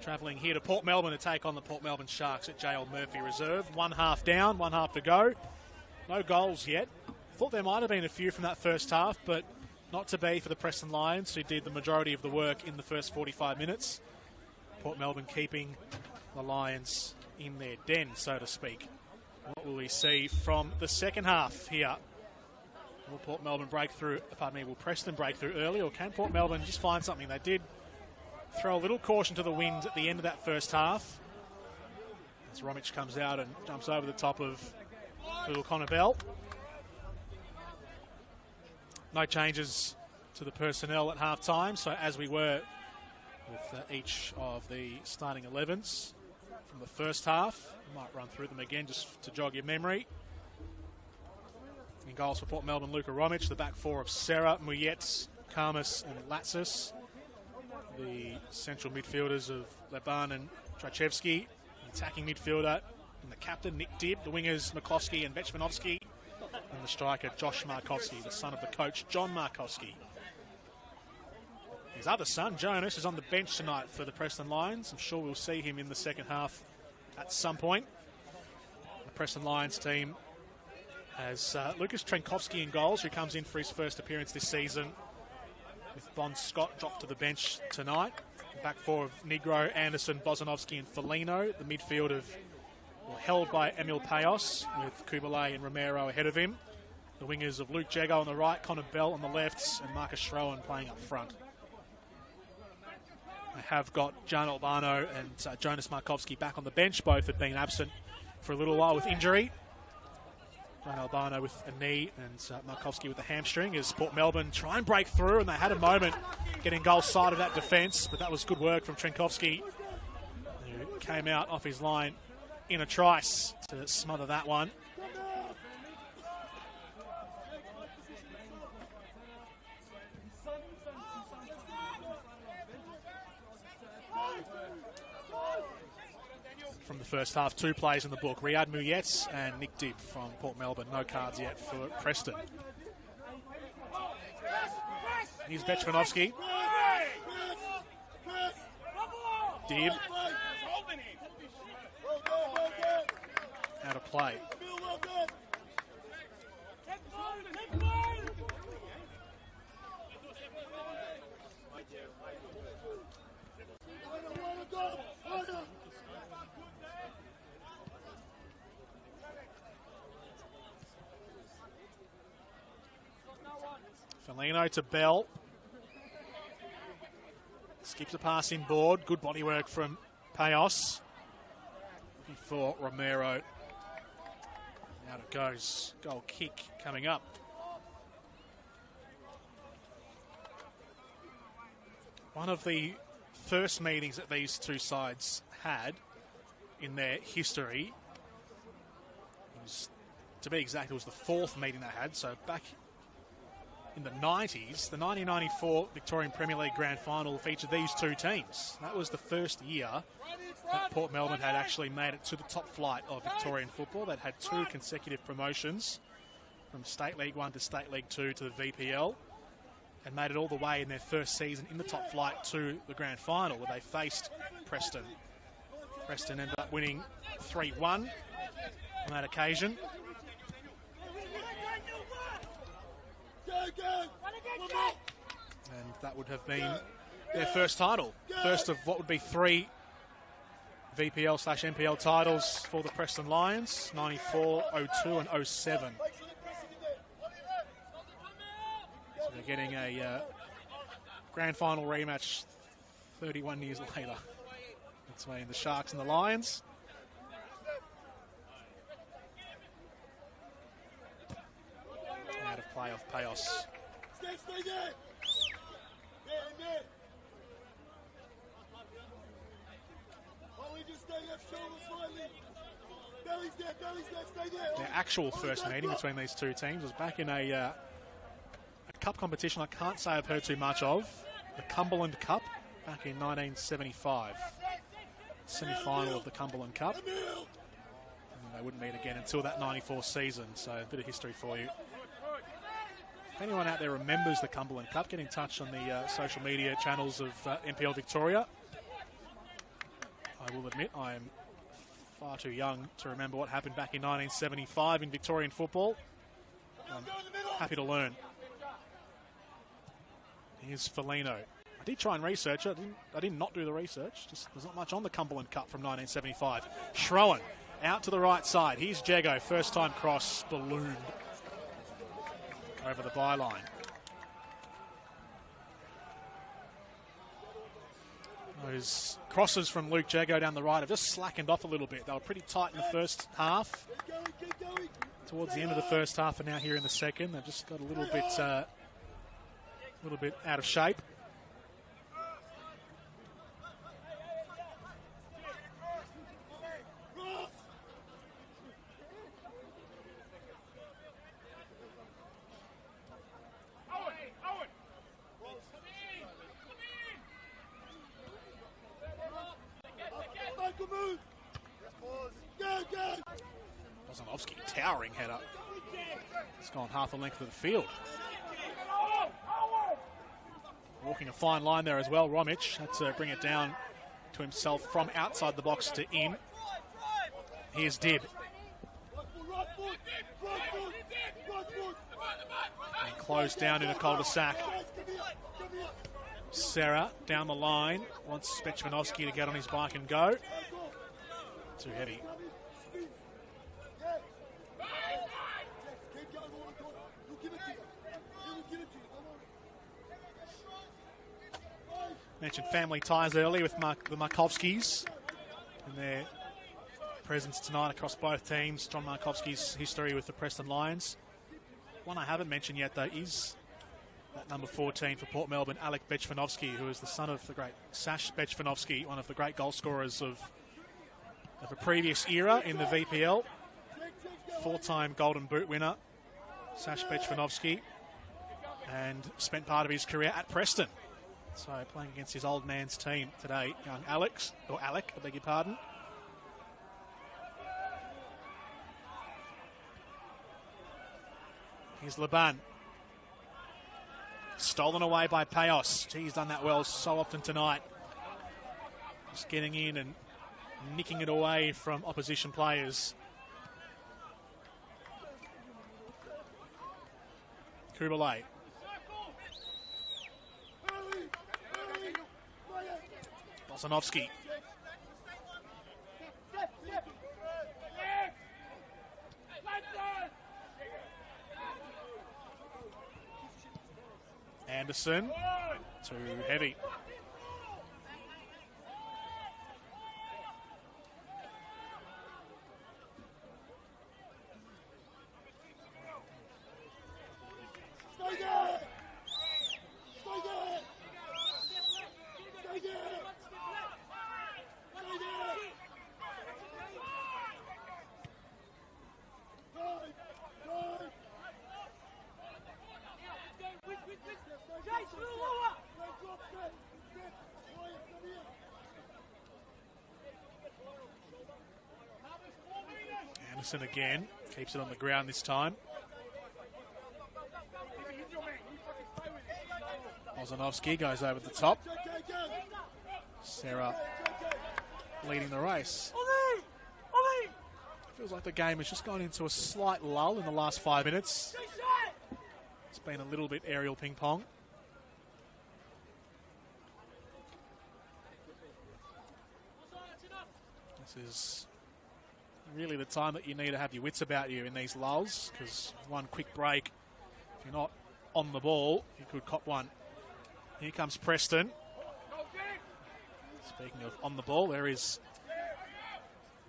travelling here to Port Melbourne to take on the Port Melbourne Sharks at J.L. Murphy Reserve. 1 half down, 1 half to go. No goals yet. Thought there might have been a few from that first half, but not to be for the Preston Lions, who did the majority of the work in the first 45 minutes. Port Melbourne keeping the Lions in their den, so to speak. What will we see from the second half here? Will Port Melbourne break through, will Preston break through early, or can Port Melbourne just find something? They did throw a little caution to the wind at the end of that first half, as Romic comes out and jumps over the top of little Connor Bell. No changes to the personnel at half-time, so as we were with each of the starting 11s from the first half. I might run through them again just to jog your memory. In goals for Port Melbourne, Luka Romic. The back four of Serra, Muyets, Karmas and Latsis. The central midfielders of Leban and Trachevsky. The attacking midfielder and the captain, Nick Dibb. The wingers, McCloskey and Vechmanovsky. And the striker, Josh Markowski, the son of the coach, John Markowski. His other son, Jonas, is on the bench tonight for the Preston Lions. I'm sure we'll see him in the second half at some point. The Preston Lions team has Lucas Trenkovsky in goals, who comes in for his first appearance this season, with Bon Scott dropped to the bench tonight. The back four of Negro, Anderson, Bozanovsky and Felino. The midfield held by Emil Payos, with Kubalay and Romero ahead of him. The wingers of Luke Jago on the right, Connor Bell on the left, and Marcus Schroen playing up front. They have got Jan Albano and Jonas Markowski back on the bench. Both had been absent for a little while with injury. Jan Albano with a knee and Markowski with a hamstring, as Port Melbourne try and break through, and they had a moment getting goal side of that defence, but that was good work from Trenkovsky, who came out off his line in a trice to smother that one. From the first half, 2 plays in the book. Riyad Muyets and Nick Dibb from Port Melbourne. No cards yet for Preston. Here's Vechmanovsky. Dibb. Out of play. Felino to Bell. Skips a pass in board. Good body work from Payos. Before Romero. Out it goes. Goal kick coming up. One of the first meetings that these two sides had in their history, to be exact, it was the 4th meeting they had. So back in the 90s, the 1994 Victorian Premier League Grand Final featured these two teams. That was the first year that Port Melbourne had actually made it to the top flight of Victorian football. They'd had 2 consecutive promotions from State League 1 to State League 2 to the VPL, and made it all the way in their first season in the top flight to the Grand Final, where they faced Preston. Preston ended up winning 3-1 on that occasion. And that would have been their first title. First of what would be 3 VPL/NPL titles for the Preston Lions, 94, 02 and 07. So they're getting a grand final rematch 31 years later between the Sharks and the Lions. Out of play off Payos. Stay there. There. Why don't we just stay left shoulder slightly? Belly's there, stay there. Their actual first meeting between these two teams was back in a cup competition I can't say I've heard too much of. The Cumberland Cup back in 1975. Semi-final of the Cumberland Cup. And they wouldn't meet again until that 94 season, so a bit of history for you. If anyone out there remembers the Cumberland Cup, get in touch on the social media channels of NPL Victoria. I will admit I am far too young to remember what happened back in 1975 in Victorian football. I'm happy to learn. Here's Felino. I did try and research it. I did not do the research. Just there's not much on the Cumberland Cup from 1975. Schroen out to the right side. Here's Jago. First time cross ballooned over the byline. Those crosses from Luke Jago down the right have just slackened off a little bit. They were pretty tight in the first half. Towards the end of the first half and now here in the second, they've just got a little bit out of shape. Bozanovsky, towering header. It's gone half the length of the field. Walking a fine line there as well. Romic had to bring it down to himself from outside the box to in. Here's Dib. And closed down in a cul-de-sac. Serra down the line. Wants Spechmanovsky to get on his bike and go. Too heavy. Mentioned family ties early with the Markovskis and their presence tonight across both teams. John Markovsky's history with the Preston Lions. One I haven't mentioned yet, though, is that number 14 for Port Melbourne, Alec Bechvanovsky, who is the son of the great Sash Bechvanovsky, one of the great goal scorers of a previous era in the VPL. Four-time Golden Boot winner, Sash Bechvanovsky, and spent part of his career at Preston. So playing against his old man's team today, young Alec, I beg your pardon. Here's Laban. Stolen away by Payos. He's done that well so often tonight. Just getting in and nicking it away from opposition players. Kubalay. Bozanovsky. Anderson. Too heavy. Stay there! Stay there! Stay there! Anderson again. Keeps it on the ground this time. Bozanovsky goes over the top. Serra leading the race. Feels like the game has just gone into a slight lull in the last 5 minutes. It's been a little bit aerial ping pong. This is really the time that you need to have your wits about you in these lulls, because one quick break, if you're not on the ball, you could cop one. Here comes Preston. Speaking of on the ball, there is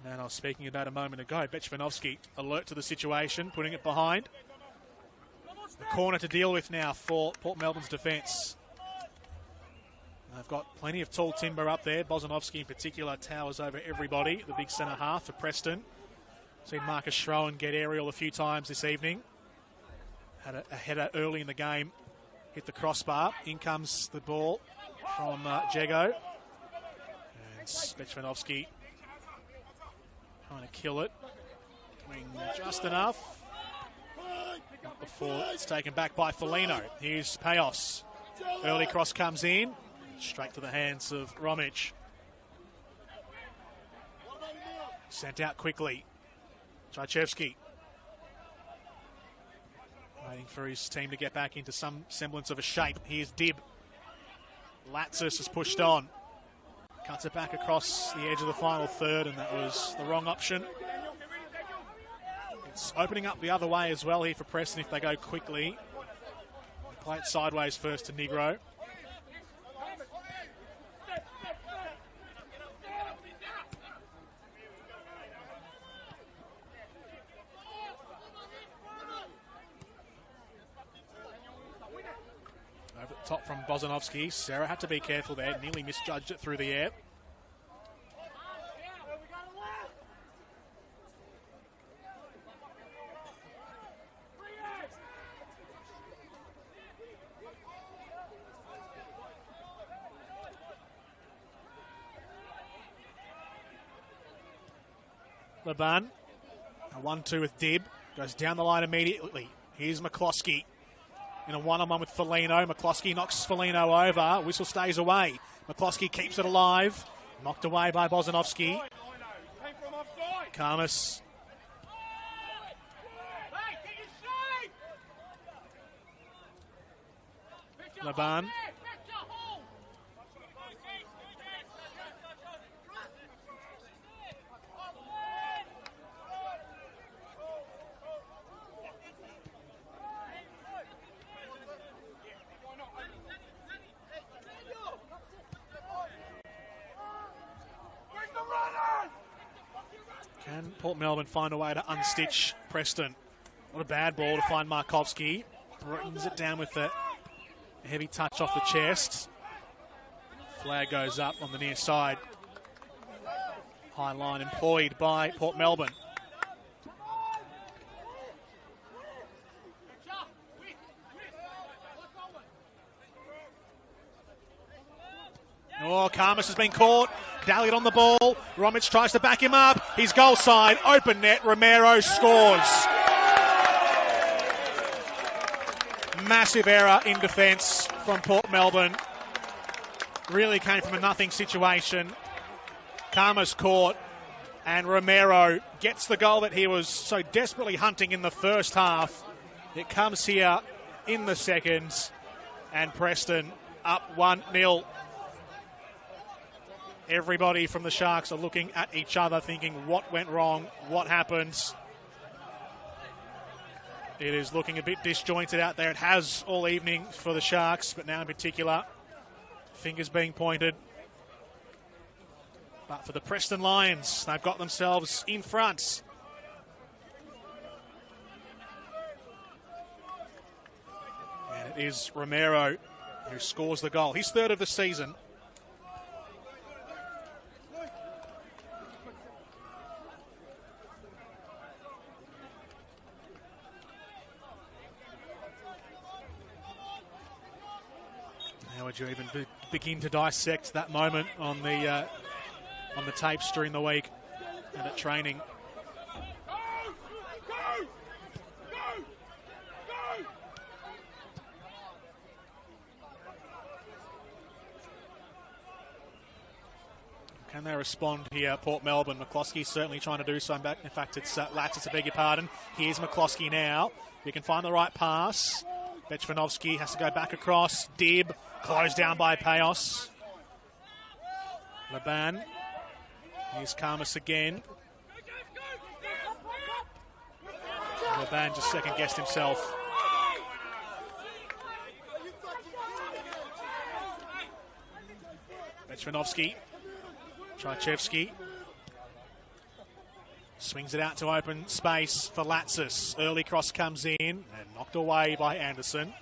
the man I was speaking about a moment ago, Bechvanovsky, alert to the situation, putting it behind. The corner to deal with now for Port Melbourne's defence. They've got plenty of tall timber up there. Bozanovsky in particular towers over everybody, the big centre half for Preston. Seen Marcus Schroen get aerial a few times this evening. Had a header early in the game, hit the crossbar. In comes the ball from Jago. And Bechvanovsky trying to kill it. Doing just enough. Not the before it's taken back by Foligno. Here's Payos. Early cross comes in. Straight to the hands of Romic. Sent out quickly. Tchaichevsky. Waiting for his team to get back into some semblance of a shape. Here's Dib. Latsis has pushed on. Cuts it back across the edge of the final third, and that was the wrong option. It's opening up the other way as well here for Preston if they go quickly. They play it sideways first to Negro. Over the top from Bozanovsky. Sarah had to be careful there. Nearly misjudged it through the air. Laban, a 1-2 with Dib, goes down the line immediately. Here's McCloskey in a one-on-one with Foligno. McCloskey knocks Foligno over. Whistle stays away. McCloskey keeps it alive. Knocked away by Bozanovsky. Karmas. Laban. Can Port Melbourne find a way to unstitch Preston? What a bad ball to find Markovsky. Brings it down with a heavy touch off the chest. Flag goes up on the near side. High line employed by Port Melbourne. Oh, Karmas has been caught. Dallied on the ball. Romic tries to back him up. His goal side, open net. Romero scores. Massive error in defence from Port Melbourne. Really came from a nothing situation. Karmas caught, and Romero gets the goal that he was so desperately hunting in the first half. It comes here in the second, and Preston up 1-0. Everybody from the Sharks are looking at each other thinking, what went wrong? What happened? It is looking a bit disjointed out there. It has all evening for the Sharks, but now in particular, fingers being pointed. But for the Preston Lions, they've got themselves in front. And it is Romero who scores the goal. His third of the season. How would you even begin to dissect that moment on the tapes during the week and at training? Can they respond here, Port Melbourne? McCloskey certainly trying to do so. In fact, it's Latsis, I beg your pardon. Here's McCloskey now. We can find the right pass. Bechvanovsky has to go back across. Dib, closed down by Payos. Laban. Here's Karmas again. Laban just second-guessed himself. Bechvanovsky. Tchaichevsky. Swings it out to open space for Latsis. Early cross comes in and knocked away by Anderson.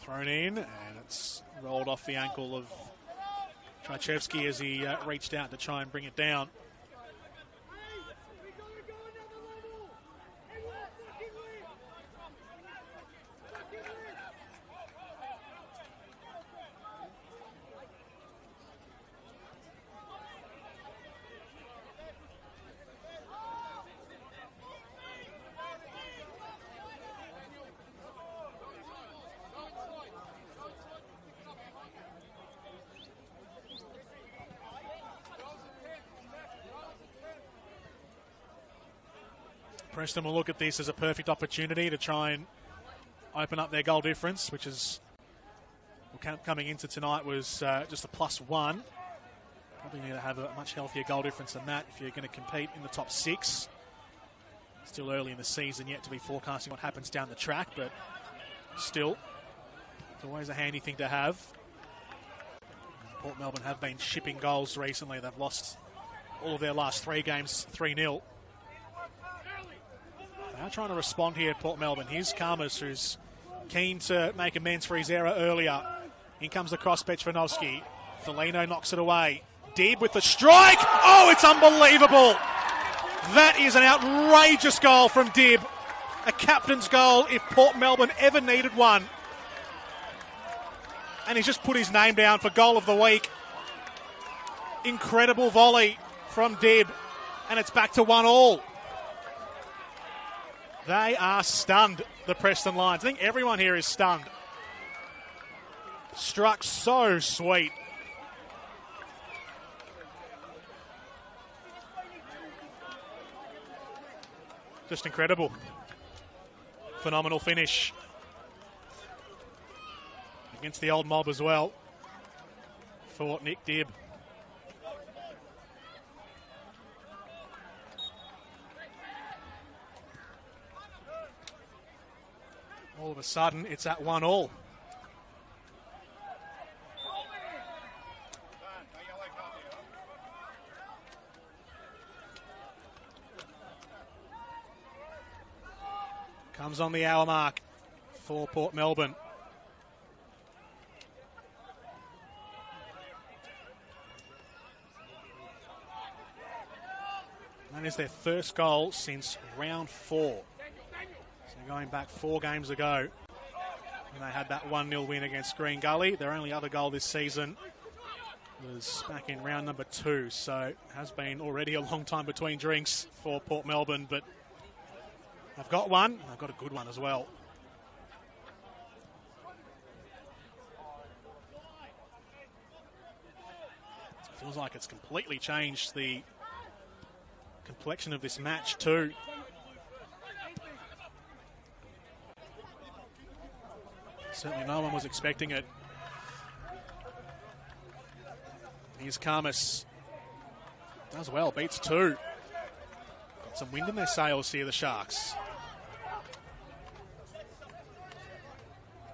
Thrown in, and it's rolled off the ankle of Tchaichevsky as he reached out to try and bring it down. Preston will look at this as a perfect opportunity to try and open up their goal difference, which is coming into tonight was just a +1. Probably need to have a much healthier goal difference than that if you're going to compete in the top 6. Still early in the season yet to be forecasting what happens down the track, but still, it's always a handy thing to have. Port Melbourne have been shipping goals recently. They've lost all of their last 3 games 3-0. They are trying to respond here, Port Melbourne. Here's Karmas, who's keen to make amends for his error earlier. In comes the cross, Bechvanovsky. Felino knocks it away. Dibb with the strike. Oh, it's unbelievable. That is an outrageous goal from Dibb. A captain's goal if Port Melbourne ever needed one. And he's just put his name down for goal of the week. Incredible volley from Dibb. And it's back to 1-1. They are stunned, the Preston Lions. I think everyone here is stunned. Struck so sweet. Just incredible. Phenomenal finish. Against the old mob as well for Nick Dibb. All of a sudden, it's at 1-1. Comes on the hour mark for Port Melbourne. That is their first goal since round 4. So going back 4 games ago, when they had that 1-0 win against Green Gully. Their only other goal this season was back in round number 2. So it has been already a long time between drinks for Port Melbourne, but they've got one. They've got a good one as well. It feels like it's completely changed the complexion of this match too. Certainly no one was expecting it. Here's Karmas. Does well, beats 2. Got some wind in their sails here, the Sharks.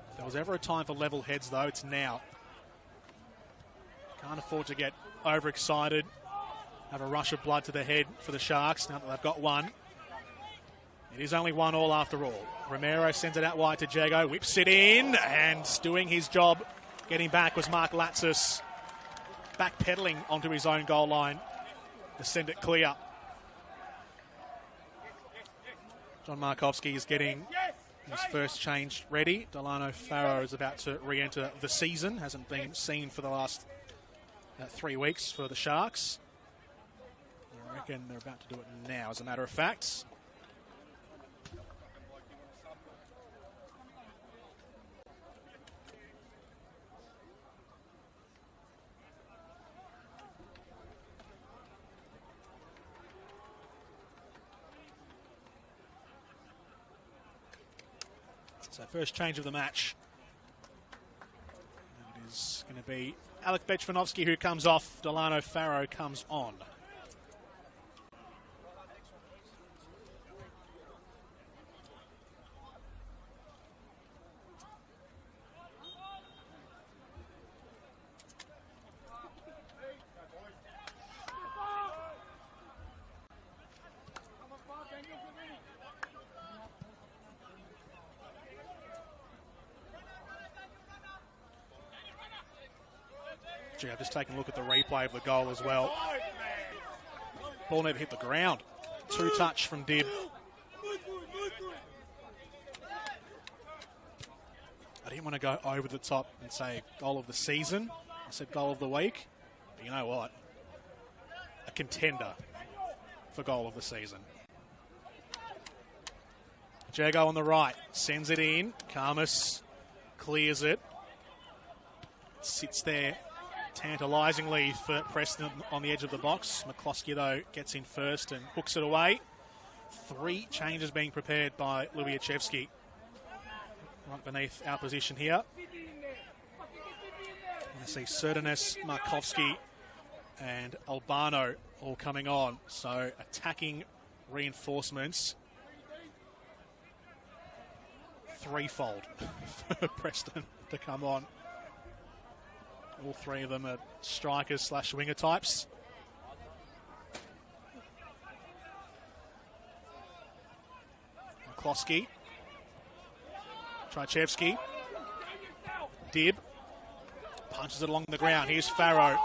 If there was ever a time for level heads, though, it's now. Can't afford to get overexcited, have a rush of blood to the head for the Sharks now that they've got one. It is only 1-1 after all. Romero sends it out wide to Jago, whips it in, and doing his job getting back was Mark Latsis, backpedaling onto his own goal line to send it clear. John Markovski is getting his first change ready. Delano Farrow is about to re-enter the season. Hasn't been seen for the last 3 weeks for the Sharks. I reckon they're about to do it now, as a matter of fact. So first change of the match. And it is going to be Alec Bechvanovsky who comes off. Delano Farrow comes on. I've just taken a look at the replay of the goal as well. Ball never hit the ground. 2 touch from Dibb. I didn't want to go over the top and say goal of the season. I said goal of the week. But you know what? A contender for goal of the season. Jago on the right. Sends it in. Karmas clears it. Sits there tantalisingly for Preston on the edge of the box. McCloskey, though, gets in first and hooks it away. 3 changes being prepared by Lubiachevsky. Right beneath our position here. I see Serdanes, Markovsky and Albano all coming on. So attacking reinforcements threefold for Preston to come on. All 3 of them are strikers / winger types. Klosky, Trajewski, Dib, punches it along the ground. Here's Farrow,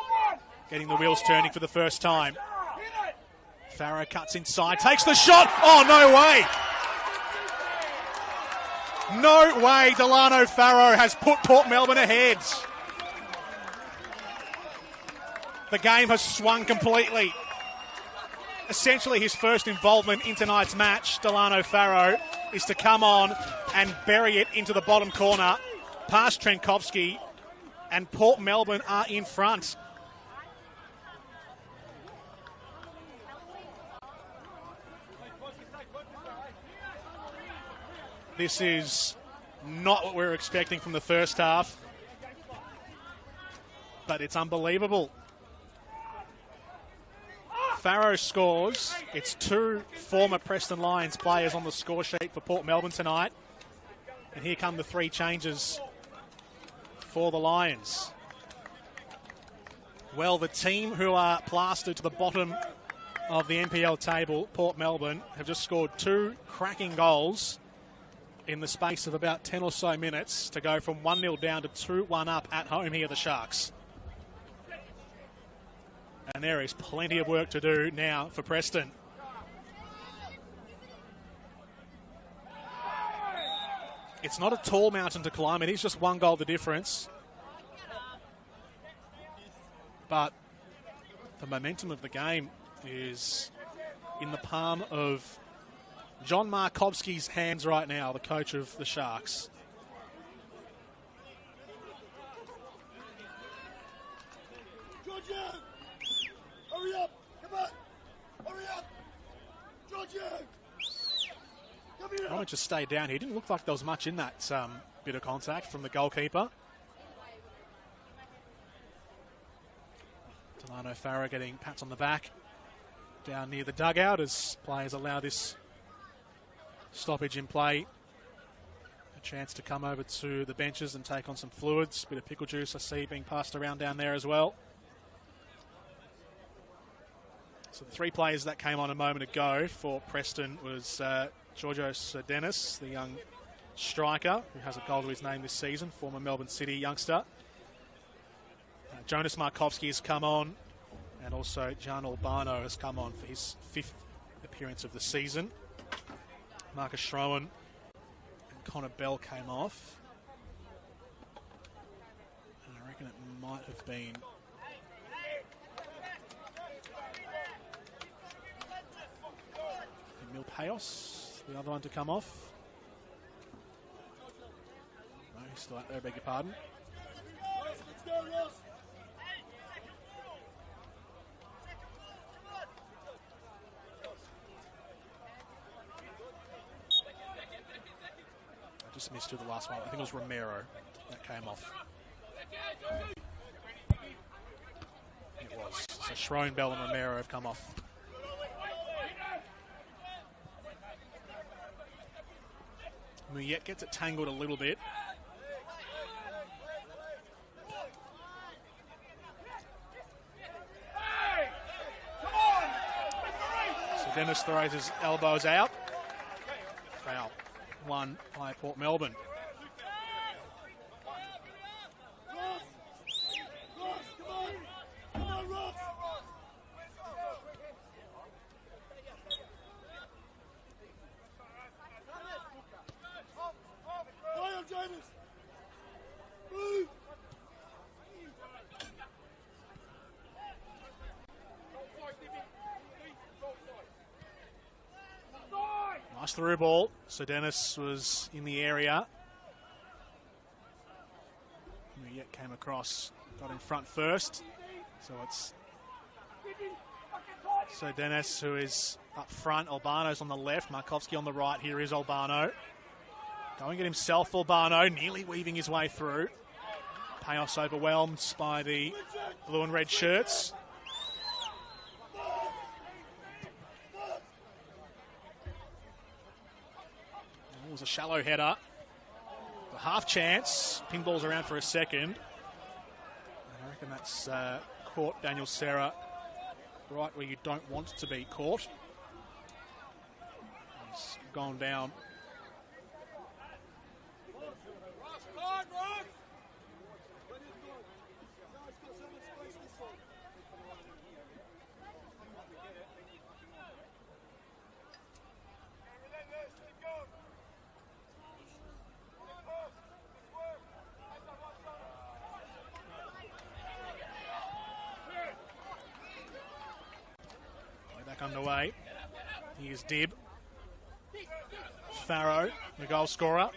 getting the wheels turning for the first time. Farrow cuts inside, takes the shot. Oh, no way. No way Delano Farrow has put Port Melbourne ahead. The game has swung completely. Essentially his first involvement in tonight's match, Delano Farrow, is to come on and bury it into the bottom corner past Trenkovsky, and Port Melbourne are in front. This is not what we were expecting from the first half, but it's unbelievable. Farrow scores. It's 2 former Preston Lions players on the score sheet for Port Melbourne tonight. And here come the 3 changes for the Lions. Well, the team who are plastered to the bottom of the NPL table, Port Melbourne, have just scored 2 cracking goals in the space of about 10 or so minutes to go from 1-0 down to 2-1 up at home here, the Sharks. And there is plenty of work to do now for Preston. It's not a tall mountain to climb. It is just 1 goal the difference. But the momentum of the game is in the palm of John Markovsky's hands right now, the coach of the Sharks. Georgia! Hurry up! Come on! Hurry up! Georgia! Come here! I want to stay down here. Didn't look like there was much in that bit of contact from the goalkeeper. Delano Farrow getting pats on the back down near the dugout as players allow this stoppage in play. A chance to come over to the benches and take on some fluids. Bit of pickle juice I see being passed around down there as well. So the 3 players that came on a moment ago for Preston was Georgios Dennis, the young striker who has a goal to his name this season, former Melbourne City youngster. Jonas Markovsky has come on, and also Jan Albano has come on for his 5th appearance of the season. Marcus Schroen and Connor Bell came off. And I reckon it might have been Milpayos, the other one to come off. No, he's still out there, beg your pardon. Let's go, Ross! I just missed who the last one. I think it was Romero that came off. It was. So Schroen, Bell and Romero have come off. Muyet gets it tangled a little bit. So Dennis throws his elbows out. Foul. 1 by Port Melbourne. Ross, come on! Come on, Ross! Fire, Jonas! Move! Nice through ball. So Dennis was in the area. Muyet came across, got in front first. So it's So Dennis, who is up front, Albano's on the left, Markovski on the right. Here is Albano. Going at himself, Albano, nearly weaving his way through. Payoff's overwhelmed by the blue and red shirts. It was a shallow header. A half chance. Pinball's around for a second. And I reckon that's caught Daniel Serra right where you don't want to be caught. He's gone down. Back underway. Here's Dibb. Farrow, the goal scorer.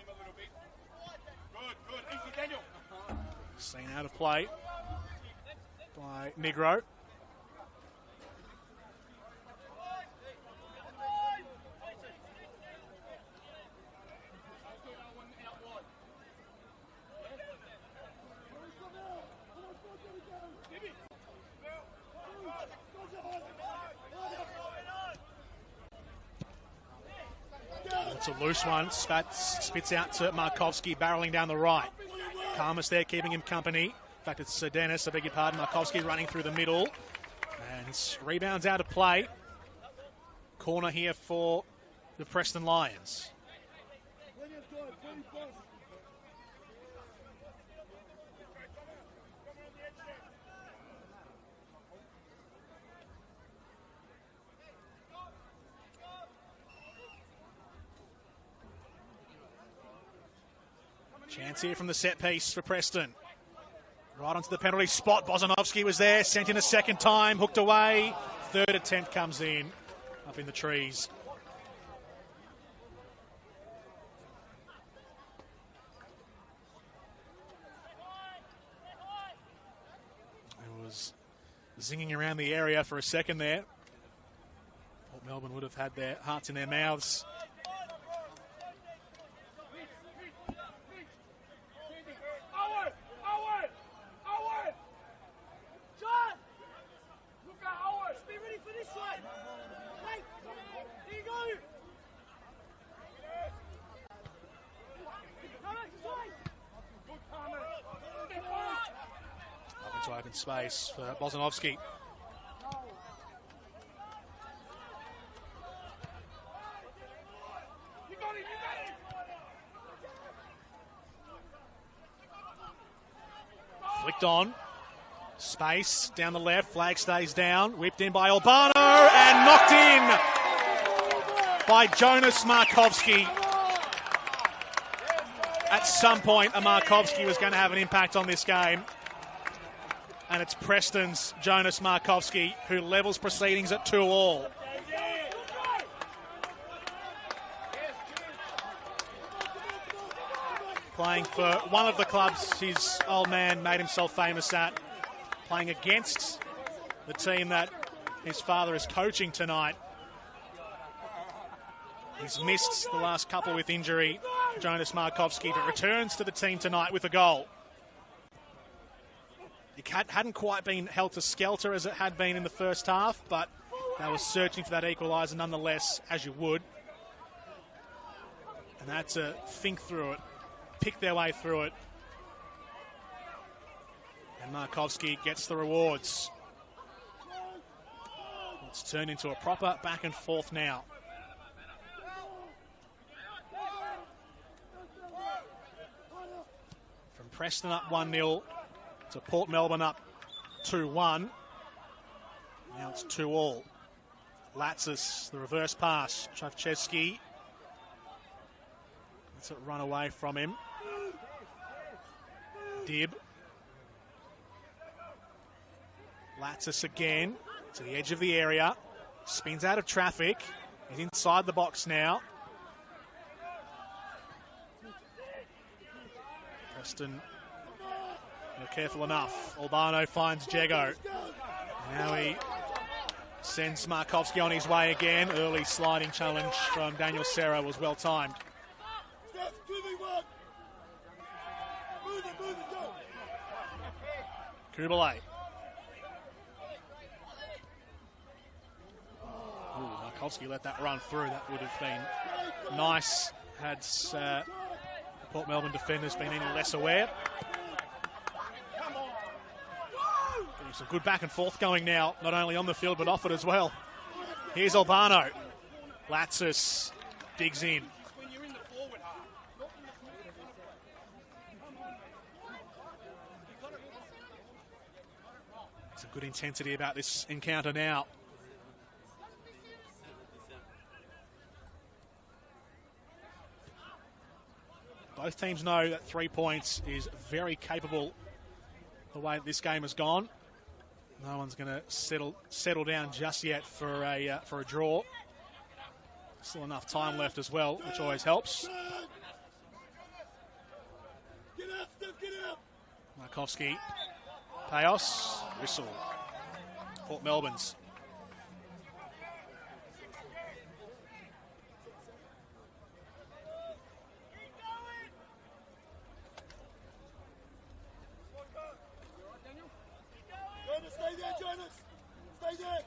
Seen out of play by Negro. It's a loose one. Spits out to Markovski, barreling down the right. Karmas there, keeping him company. In fact, it's Dennis, I beg your pardon. Markovski running through the middle. And rebounds out of play. Corner here for the Preston Lions. Chance here from the set piece for Preston. Right onto the penalty spot. Bozanovski was there, sent in a second time, hooked away. Third attempt comes in, up in the trees. It was zinging around the area for a second there. Port Melbourne would have had their hearts in their mouths. Up into open space for Bozanovski. Flicked on. Space down the left. Flag stays down. Whipped in by Albano and knocked in by Jonas Markovski. At some point, a Markovski was going to have an impact on this game. And it's Preston's Jonas Markovski who levels proceedings at 2-2. Playing for one of the clubs his old man made himself famous at. Playing against the team that his father is coaching tonight. He's missed the last couple with injury. Jonas Markovski, but returns to the team tonight with a goal. It hadn't quite been helter-skelter as it had been in the first half, but they were searching for that equaliser nonetheless, as you would. And they had to think through it, pick their way through it. And Markovski gets the rewards. It's turned into a proper back and forth now. From Preston up 1-0 to Port Melbourne up 2-1. Now it's 2-2. Latsis, the reverse pass. Chavchevsky. Lets it run away from him. Dibb. Latsis again to the edge of the area. Spins out of traffic. He's inside the box now. Preston not careful enough. Albano finds Jego. Now he Sends Markovski on his way again. Early sliding challenge from Daniel Serra was well timed. Steph, 2v1. Move it, go. Kubalay. Markovski let that run through. That would have been nice had the Port Melbourne defenders been any less aware. Getting some good back and forth going now, not only on the field but off it as well. Here's Albano. Latsis digs in. Some good intensity about this encounter now. Both teams know that 3 points is very capable the way this game has gone. No one's going to settle down just yet for a draw. Still enough time left as well, which always helps. Get out, Steph, get out. Markovski, Payos, whistle. Port Melbourne's. Jonas, stay there, Jonas. Stay there.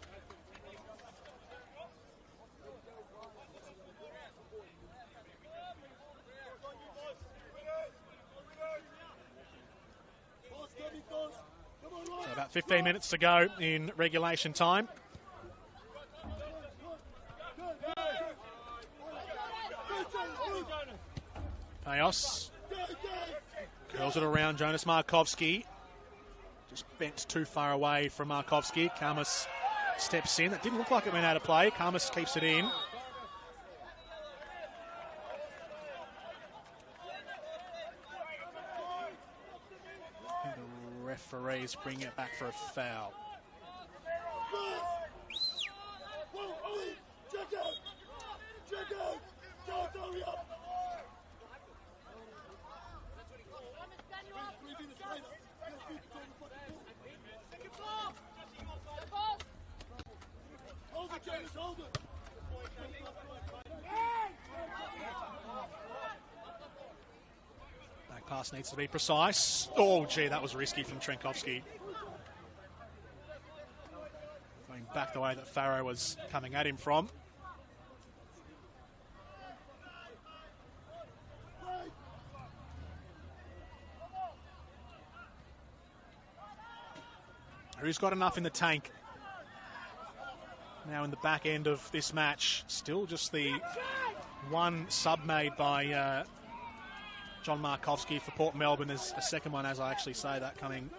So about 15 minutes to go in regulation time. Payos curls it around Jonas Markovski. Just bent too far away from Markovski. Karmas steps in. It didn't look like it went out of play. Karmas keeps it in. The referees bring it back for a foul. Check out. Don't hurry up. Hold it, Jonas, hold it. Back pass needs to be precise. Oh, gee, that was risky from Trenkovski. Going back the way that Farrow was coming at him from. Who's got enough in the tank? Now in the back end of this match, still just the one sub made by John Markovski for Port Melbourne. There's a second one, as I actually say that, coming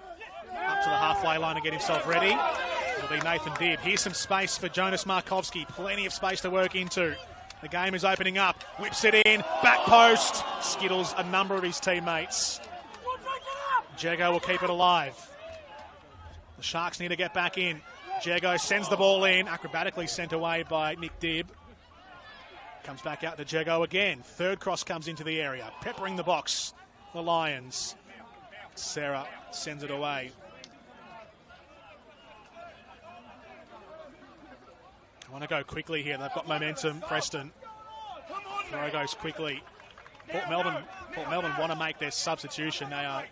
up to the halfway line to get himself ready. It'll be Nathan Dibb. Here's some space for Jonas Markovski. Plenty of space to work into. The game is opening up. Whips it in. Back post. Skittles a number of his teammates. Jago will keep it alive. The Sharks need to get back in. Jago sends the ball in, acrobatically sent away by Nick Dibb. Comes back out to Jago again. Third cross comes into the area, peppering the box. The Lions. Serra sends it away. I want to go quickly here. They've got momentum, Preston. Throw goes quickly. Port Melbourne want to make their substitution. They are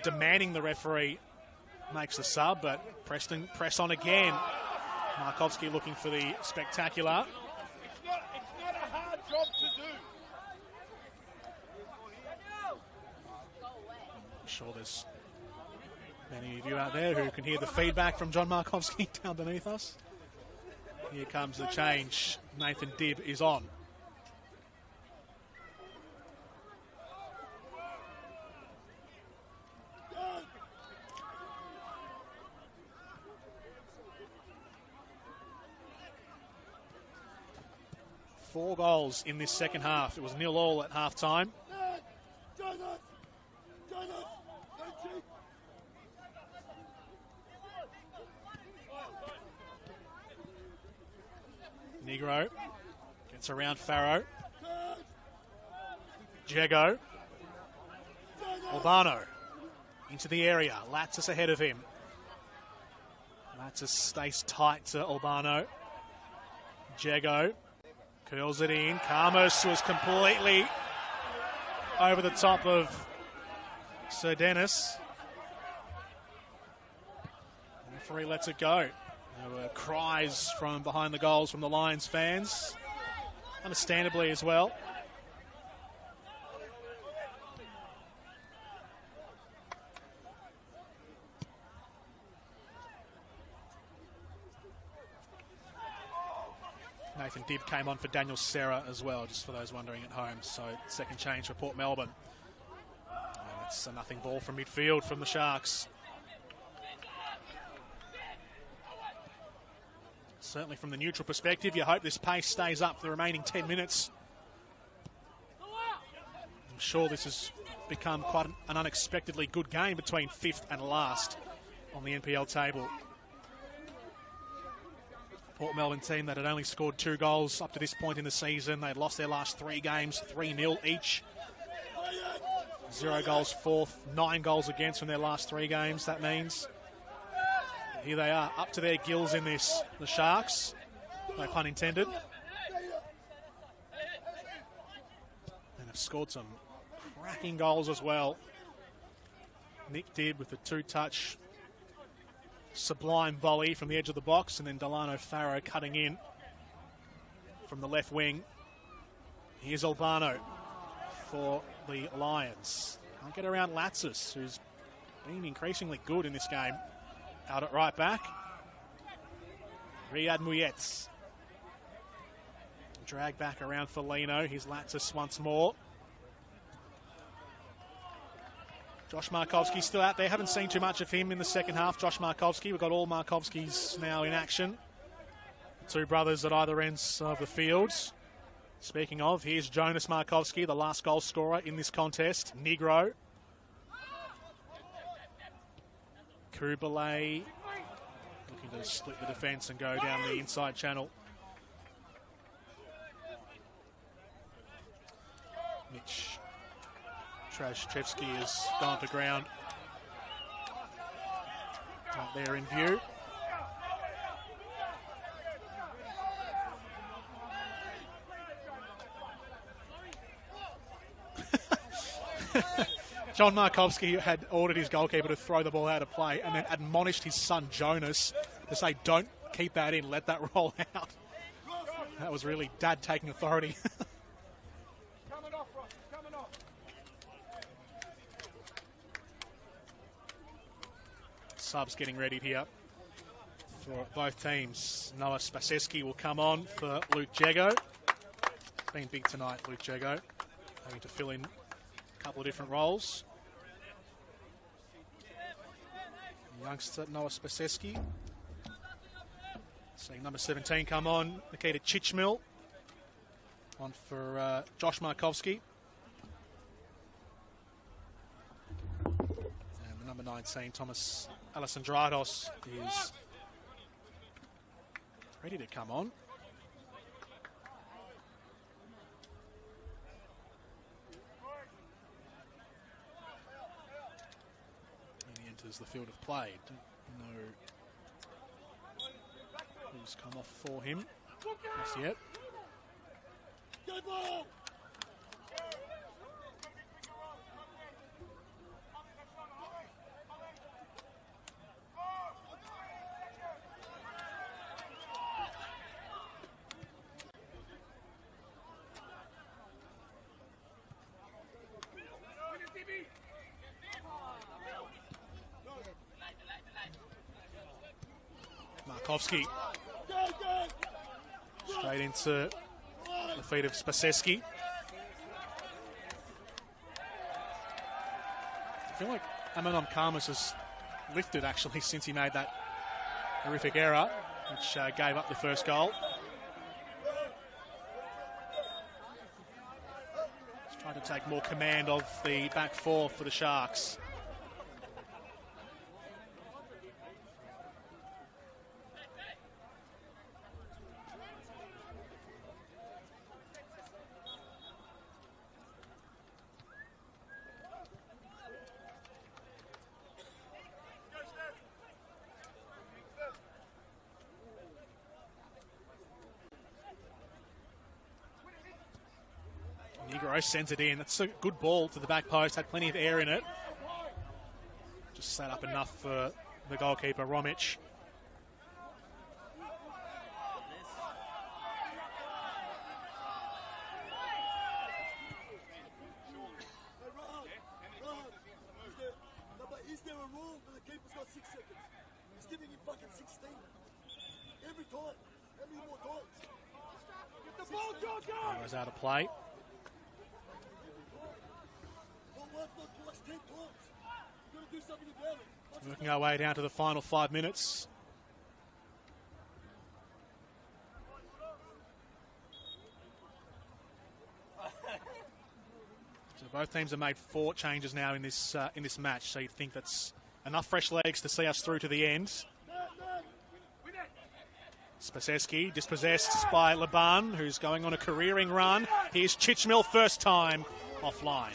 demanding the referee makes the sub, but Preston press on again. Markovski looking for the spectacular. It's not a hard job to do. I'm sure there's many of you out there who can hear the feedback from John Markovski down beneath us. Here comes the change. Nathan Dibb is on. Four goals in this second half. It was 0-0 at half time. Negro gets around Farrow. Jago. Albano into the area. Latsis ahead of him. Latsis stays tight to Albano. Jago curls it in. Karmas was completely over the top of Sir Dennis. The referee lets it go. There were cries from behind the goals from the Lions fans, understandably as well. Nathan Dibb came on for Daniel Serra as well, just for those wondering at home. So second change for Port Melbourne. And it's a nothing ball from midfield from the Sharks. Certainly from the neutral perspective, you hope this pace stays up for the remaining 10 minutes. I'm sure this has become quite an unexpectedly good game between fifth and last on the NPL table. Port Melbourne team that had only scored 2 goals up to this point in the season. They'd lost their last 3 games, 3-0 each. 0 goals fourth, 9 goals against from their last 3 games, that means. Here they are, up to their gills in this, the Sharks. No pun intended. And have scored some cracking goals as well. Nick Dibb with a 2-touch sublime volley from the edge of the box, and then Delano Farrow cutting in from the left wing. Here's Albano for the Lions. Can't get around Latsis, who's been increasingly good in this game. Out at right back. Riyad Muyetz. Drag back around for Lino. Here's Latsis once more. Josh Markovski still out there. Haven't seen too much of him in the second half. Josh Markovski. We've got all Markovskis now in action. 2 brothers at either ends of the fields. Speaking of, here's Jonas Markovski, the last goal scorer in this contest. Negro. Kubalay looking to split the defence and go down the inside channel. Mitch Trashchevsky has gone to ground. Not there in view. John Markovski had ordered his goalkeeper to throw the ball out of play and then admonished his son Jonas to say, don't keep that in, let that roll out. That was really Dad taking authority. Subs getting ready here for both teams. Noah Spaseski will come on for Luke Jago. Been big tonight, Luke Jago, having to fill in a couple of different roles. Youngster Noah Spaseski. Seeing number 17 come on, Nikita Chichmil. On for Josh Markovski. And the number 19, Thomas Alessandrados, is ready to come on. And he enters the field of play. Don't know who's come off for him just yet. Good ball! Markovski straight into the feet of Spaseski. I feel like Amanom Karmas has lifted actually since he made that horrific error, which gave up the first goal. He's trying to take more command of the back four for the Sharks. Negro sends it in. It's a good ball to the back post, had plenty of air in it. Just set up enough for the goalkeeper, Romic. Is there a rule that the keeper's got 6 seconds? He's giving him fucking 16. Every time. How many more times? Get the ball, George! Goes out of play. Not once, not twice, 10 times. You've got to do something about it. Working our way down to the final 5 minutes. So both teams have made 4 changes now in this match. So you'd think that's enough fresh legs to see us through to the end. Spaseski dispossessed by Laban, who's going on a careering run. Here's Chichmill, first time offline.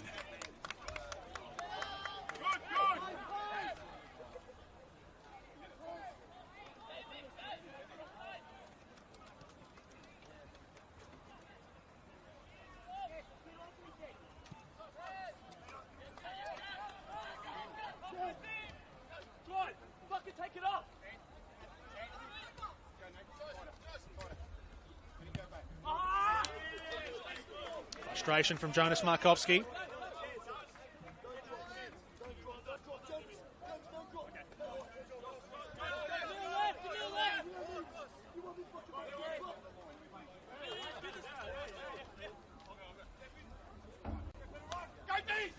Frustration from Jonas Markovski.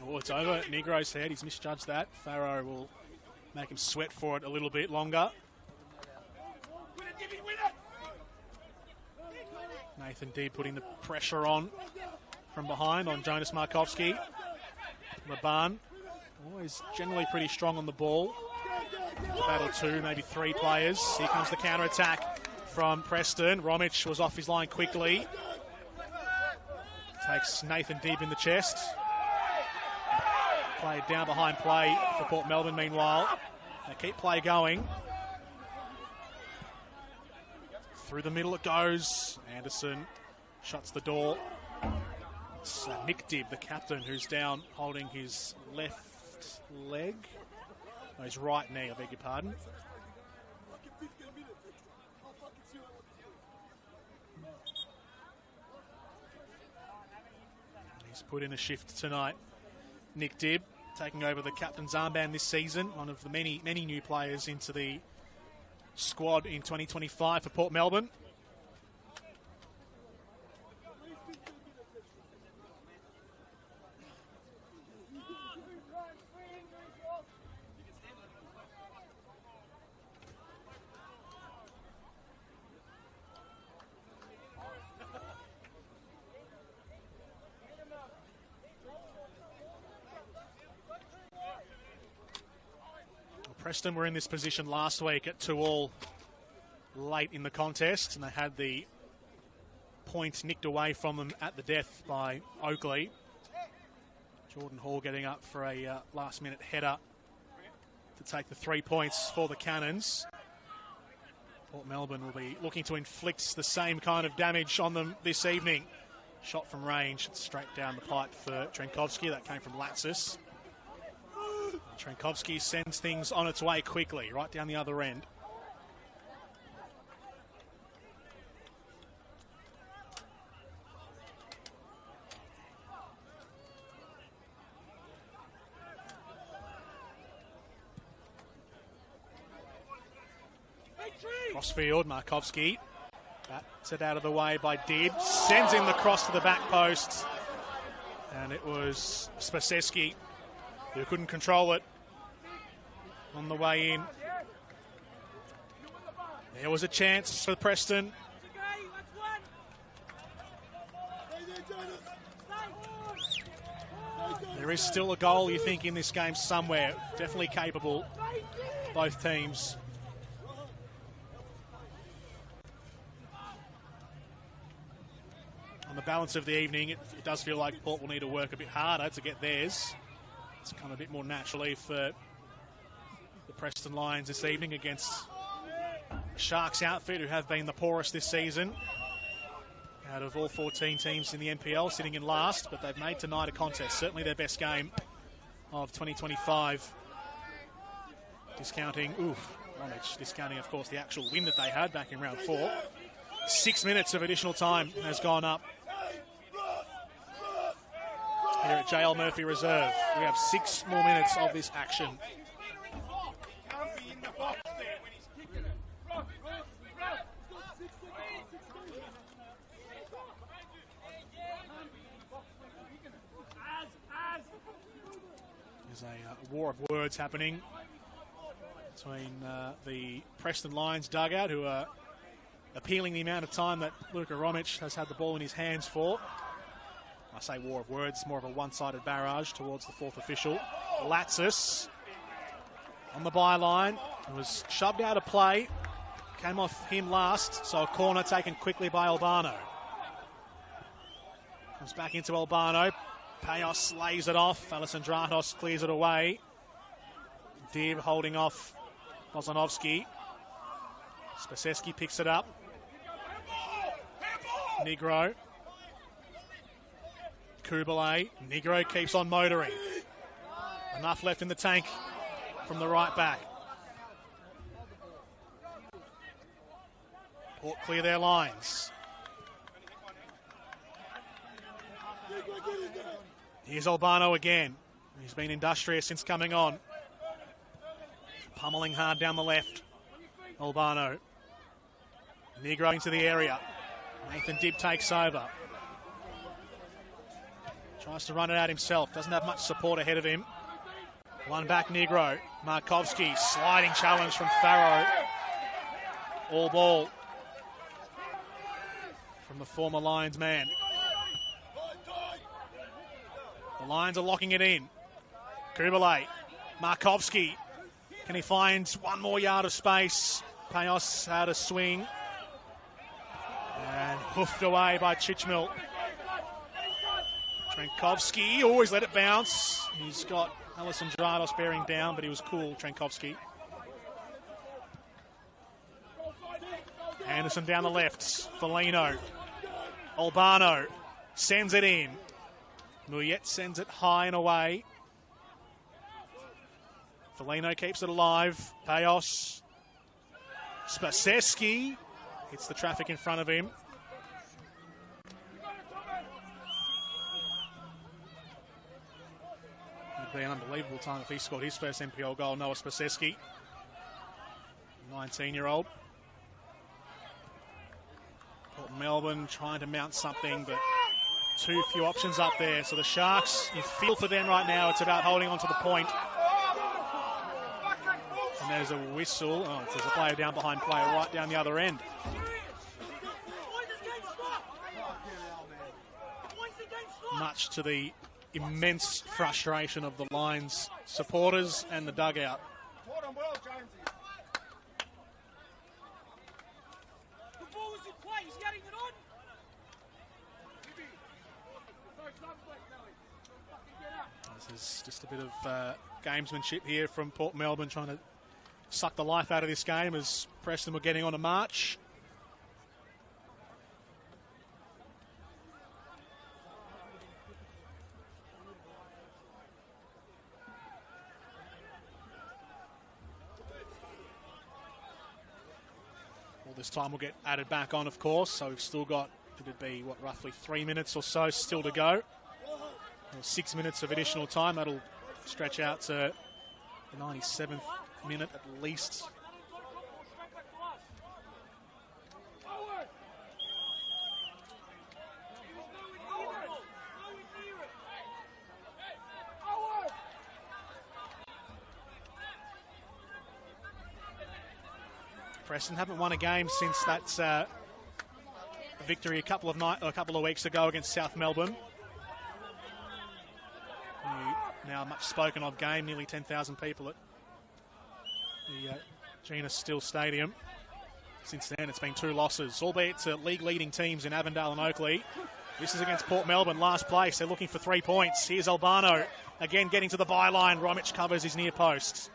Oh, it's over. Negro's head. He's misjudged that. Farrow will make him sweat for it a little bit longer. Nathan Deeb putting the pressure on from behind on Jonas Markovski. Laban, always generally pretty strong on the ball. Battle 2, maybe 3 players. Here comes the counter-attack from Preston. Romic was off his line quickly. Takes Nathan Deeb in the chest. Played down behind play for Port Melbourne meanwhile. They keep play going. Through the middle it goes. Anderson shuts the door. It's Nick Dibb, the captain, who's down holding his left leg. No, his right knee, I beg your pardon. He's put in a shift tonight. Nick Dibb taking over the captain's armband this season. One of the many new players into the squad in 2025 for Port Melbourne. Preston were in this position last week at 2-2 late in the contest, and they had the point nicked away from them at the death by Oakley. Jordan Hall getting up for a last-minute header to take the 3 points for the Cannons. Port Melbourne will be looking to inflict the same kind of damage on them this evening. Shot from range, straight down the pipe for Trenkovski. That came from Latsis. Trenkovski sends things on its way quickly, right down the other end. Crossfield, Markovski. Batted out of the way by Dibb. Sends in the cross to the back post. And it was Spaseski who couldn't control it on the way in. There was a chance for Preston. There is still a goal, you think, in this game somewhere. Definitely capable, both teams. On the balance of the evening, it does feel like Port will need to work a bit harder to get theirs. It's come a bit more naturally for the Preston Lions this evening against Sharks outfit, who have been the poorest this season. out of all 14 teams in the NPL, sitting in last, but they've made tonight a contest, certainly their best game of 2025. Discounting, discounting, of course, the actual win that they had back in round 4. 6 minutes of additional time has gone up here at JL Murphy Reserve. We have 6 more minutes of this action. There's a war of words happening between the Preston Lions dugout, who are appealing the amount of time that Luka Romic has had the ball in his hands for. I say war of words, more of a one-sided barrage towards the 4th official. Latsis on the byline. It was shoved out of play. Came off him last, so a corner taken quickly by Albano. Comes back into Albano. Payos lays it off. Alessandratos clears it away. Dib holding off Bozanovski. Spaseski picks it up. Negro. Kubalay. Negro keeps on motoring. Enough left in the tank from the right back. Port clear their lines. Here's Albano again. He's been industrious since coming on. Pummeling hard down the left. Albano. Negro into the area. Nathan Dibb takes over. Tries to run it out himself. Doesn't have much support ahead of him. One back Negro. Markovski. Sliding challenge from Farrow. All ball from the former Lions man. The Lions are locking it in. Kubalay. Markovski. Can he find one more yard of space? Payos had a swing. And hoofed away by Chichmil. Trenkovski always let it bounce. He's got Alessandratos bearing down, but he was cool, Trenkovski. Anderson down the left. Foligno. Albano sends it in. Muyet sends it high and away. Foligno keeps it alive. Payos. Spaseski hits the traffic in front of him. It'd be an unbelievable time if he scored his first NPL goal. Noah Spaseski, 19-year-old. Port Melbourne trying to mount something, but too few options up there. So the Sharks, you feel for them right now. It's about holding on to the point. And there's a whistle. Oh, there's a player down behind player right down the other end. Much to the immense frustration of the Lions supporters and the dugout. This is just a bit of gamesmanship here from Port Melbourne, trying to suck the life out of this game as Preston were getting on a march. All this time will get added back on, of course, so we've still got, it'd be, what, roughly 3 minutes or so still to go. 6 minutes of additional time. That'll stretch out to the 97th minute at least. Preston haven't won a game since that victory a couple of weeks ago against South Melbourne. Now a much spoken of game, nearly 10,000 people at the Gina Still Stadium. Since then it's been 2 losses, albeit to league leading teams in Avondale and Oakley. This is against Port Melbourne, last place. They're looking for 3 points. Here's Albano, again getting to the byline. Romic covers his near post.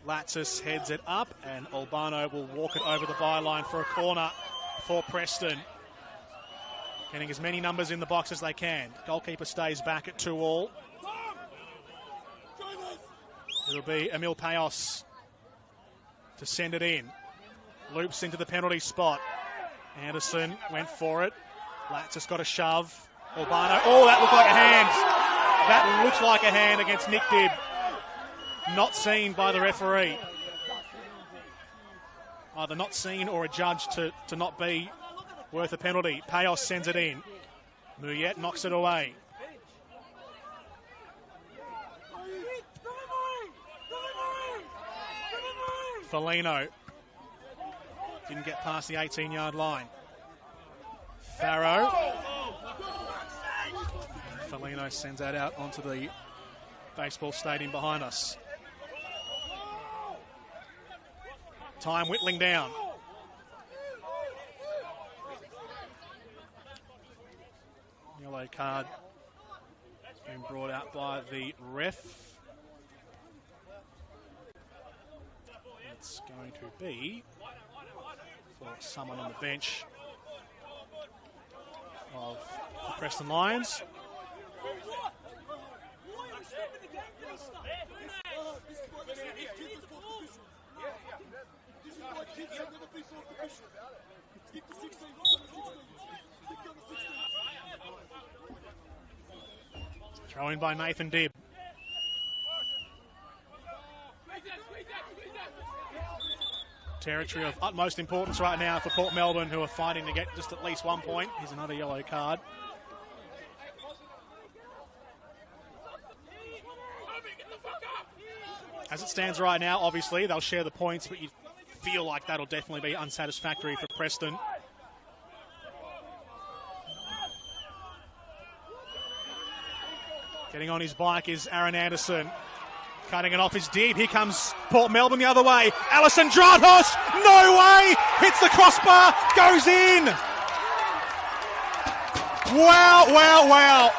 Latsis heads it up, and Albano will walk it over the byline for a corner for Preston. Getting as many numbers in the box as they can. Goalkeeper stays back at 2-2. It'll be Emil Payos to send it in. Loops into the penalty spot. Anderson went for it. Latsis got a shove. Albano. Oh, that looked like a hand. That looked like a hand against Nick Dibb. Not seen by the referee. Either not seen or adjudged to not be worth a penalty. Payos sends it in. Muyet knocks it away. Foligno didn't get past the 18-yard line. Farrow. Foligno sends that out onto the baseball stadium behind us. Time whittling down. Yellow card being brought out by the ref. It's going to be for someone on the bench of the Preston Lions. Throw in by Nathan Dibb. Territory of utmost importance right now for Port Melbourne, who are fighting to get just at least 1 point. Here's another yellow card. As it stands right now, obviously, they'll share the points, but you feel like that'll definitely be unsatisfactory for Preston. Getting on his bike is Aaron Anderson. Cutting it off his Dibb. Here comes Port Melbourne the other way. Alison Dratos. No way. Hits the crossbar. Goes in. Wow, wow, wow.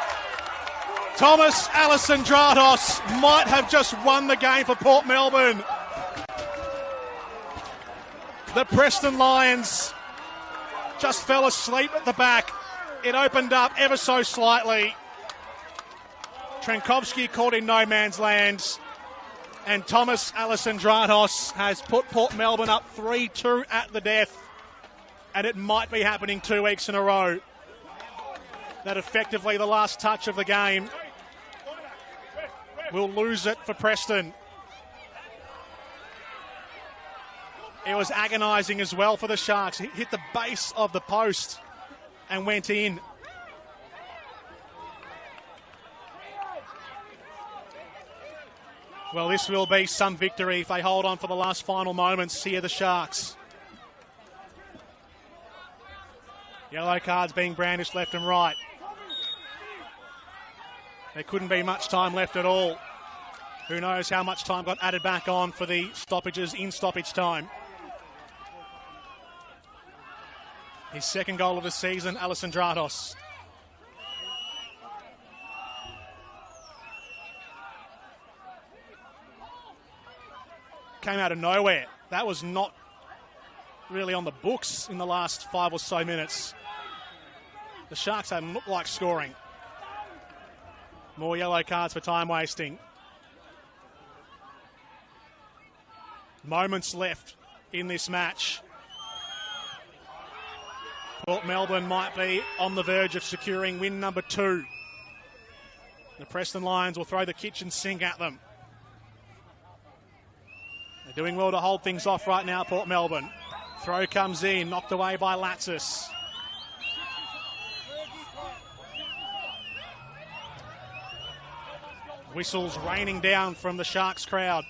Thomas Alison Dratos might have just won the game for Port Melbourne. The Preston Lions just fell asleep at the back. It opened up ever so slightly. Trenkovski caught in no man's land. And Thomas Alison Dratos has put Port Melbourne up 3-2 at the death. And it might be happening 2 weeks in a row. That effectively the last touch of the game will lose it for Preston. It was agonising as well for the Sharks. It hit the base of the post and went in. Well, this will be some victory if they hold on for the last final moments here, the Sharks. Yellow cards being brandished left and right. There couldn't be much time left at all. Who knows how much time got added back on for the stoppages in stoppage time. His second goal of the season, Alison Dratos. Came out of nowhere. That was not really on the books in the last 5 or so minutes. The Sharks hadn't looked like scoring. More yellow cards for time wasting. Moments left in this match. Port Melbourne might be on the verge of securing win number 2. The Preston Lions will throw the kitchen sink at them. They're doing well to hold things off right now, Port Melbourne. Throw comes in, knocked away by Latsis. Whistles raining down from the Sharks crowd.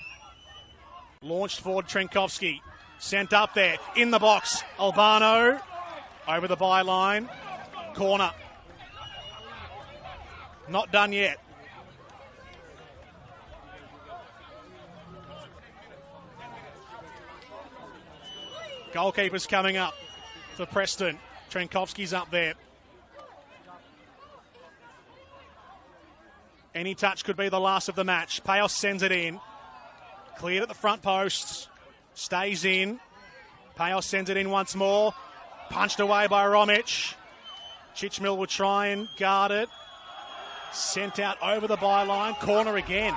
Launched forward Trenkovski. Sent up there, in the box. Albano, over the byline. Corner. Not done yet. Goalkeeper's coming up for Preston. Trenkovski's up there. Any touch could be the last of the match. Payos sends it in. Cleared at the front post. Stays in. Payos sends it in once more. Punched away by Romic. Chitchmill will try and guard it. Sent out over the byline. Corner again.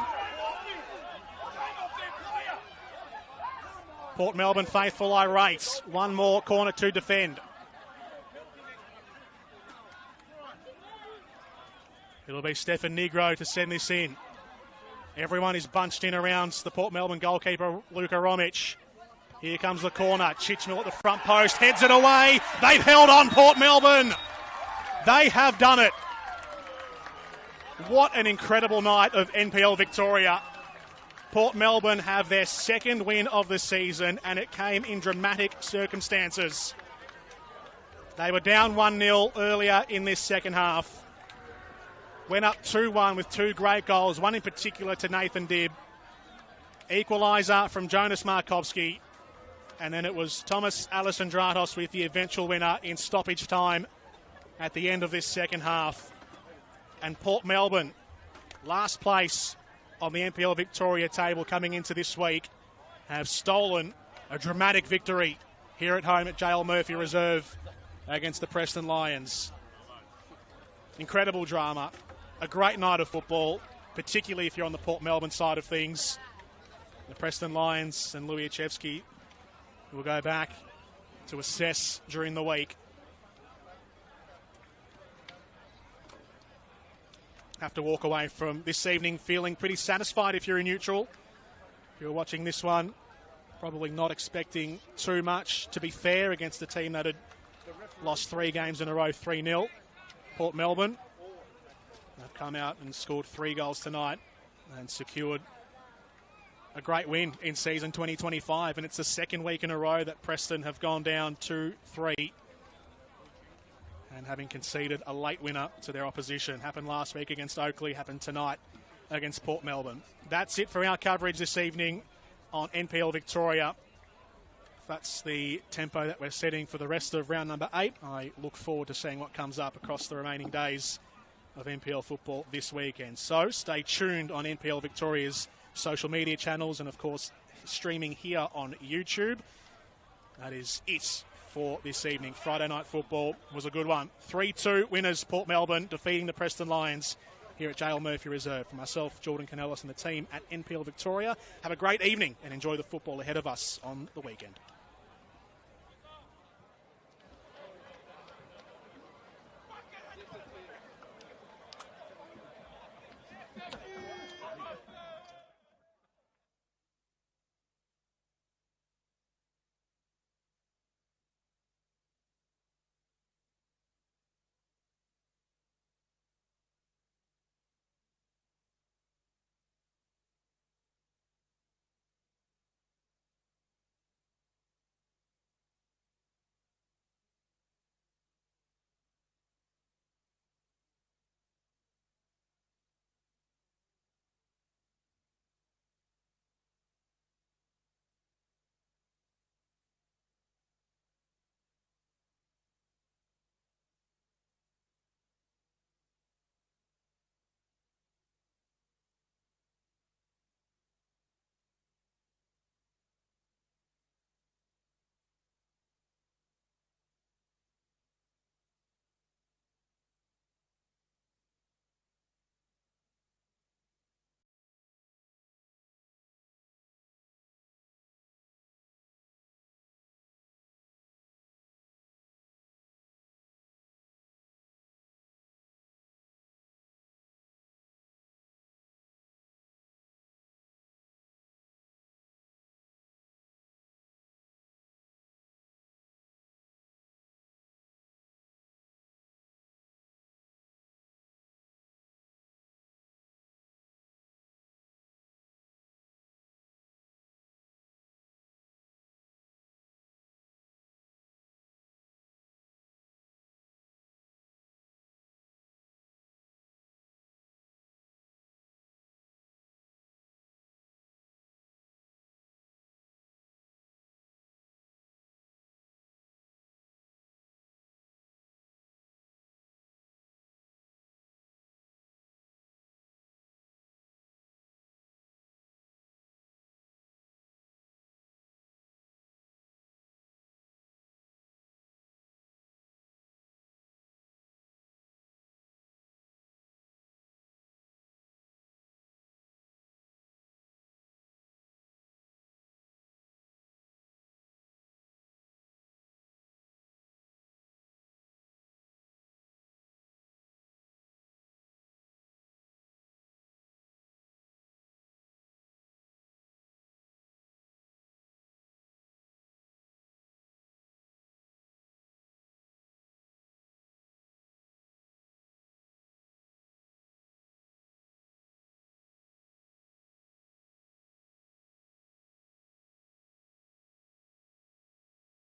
Port Melbourne faithful irate. One more corner to defend. It'll be Stefan Negro to send this in. Everyone is bunched in around the Port Melbourne goalkeeper, Luka Romic. Here comes the corner. Chitchmill at the front post. Heads it away. They've held on, Port Melbourne. They have done it. What an incredible night of NPL Victoria. Port Melbourne have their second win of the season, and it came in dramatic circumstances. They were down 1-0 earlier in this second half. Went up 2-1 with two great goals, one in particular to Nathan Dibb. Equaliser from Jonas Markovski. And then it was Thomas Alessandratos with the eventual winner in stoppage time at the end of this second half. And Port Melbourne, last place on the NPL Victoria table coming into this week, have stolen a dramatic victory here at home at JL Murphy Reserve against the Preston Lions. Incredible drama, a great night of football, particularly if you're on the Port Melbourne side of things. The Preston Lions and Luiachevsky will go back to assess during the week. Have to walk away from this evening feeling pretty satisfied if you're a neutral. If you're watching this one, probably not expecting too much, to be fair, against a team that had lost 3 games in a row, 3-0. Port Melbourne have come out and scored 3 goals tonight and secured a great win in season 2025, and it's the second week in a row that Preston have gone down 2-3 and having conceded a late winner to their opposition. Happened last week against Oakley, happened tonight against Port Melbourne. That's it for our coverage this evening on NPL Victoria. That's the tempo that we're setting for the rest of round number 8. I look forward to seeing what comes up across the remaining days of NPL football this weekend. So stay tuned on NPL Victoria's social media channels and, of course, streaming here on YouTube. That is it for this evening. Friday night football was a good one. 3-2 winners, Port Melbourne, defeating the Preston Lions here at JL Murphy Reserve. For myself, Jordan Canellis, and the team at NPL Victoria, have a great evening and enjoy the football ahead of us on the weekend.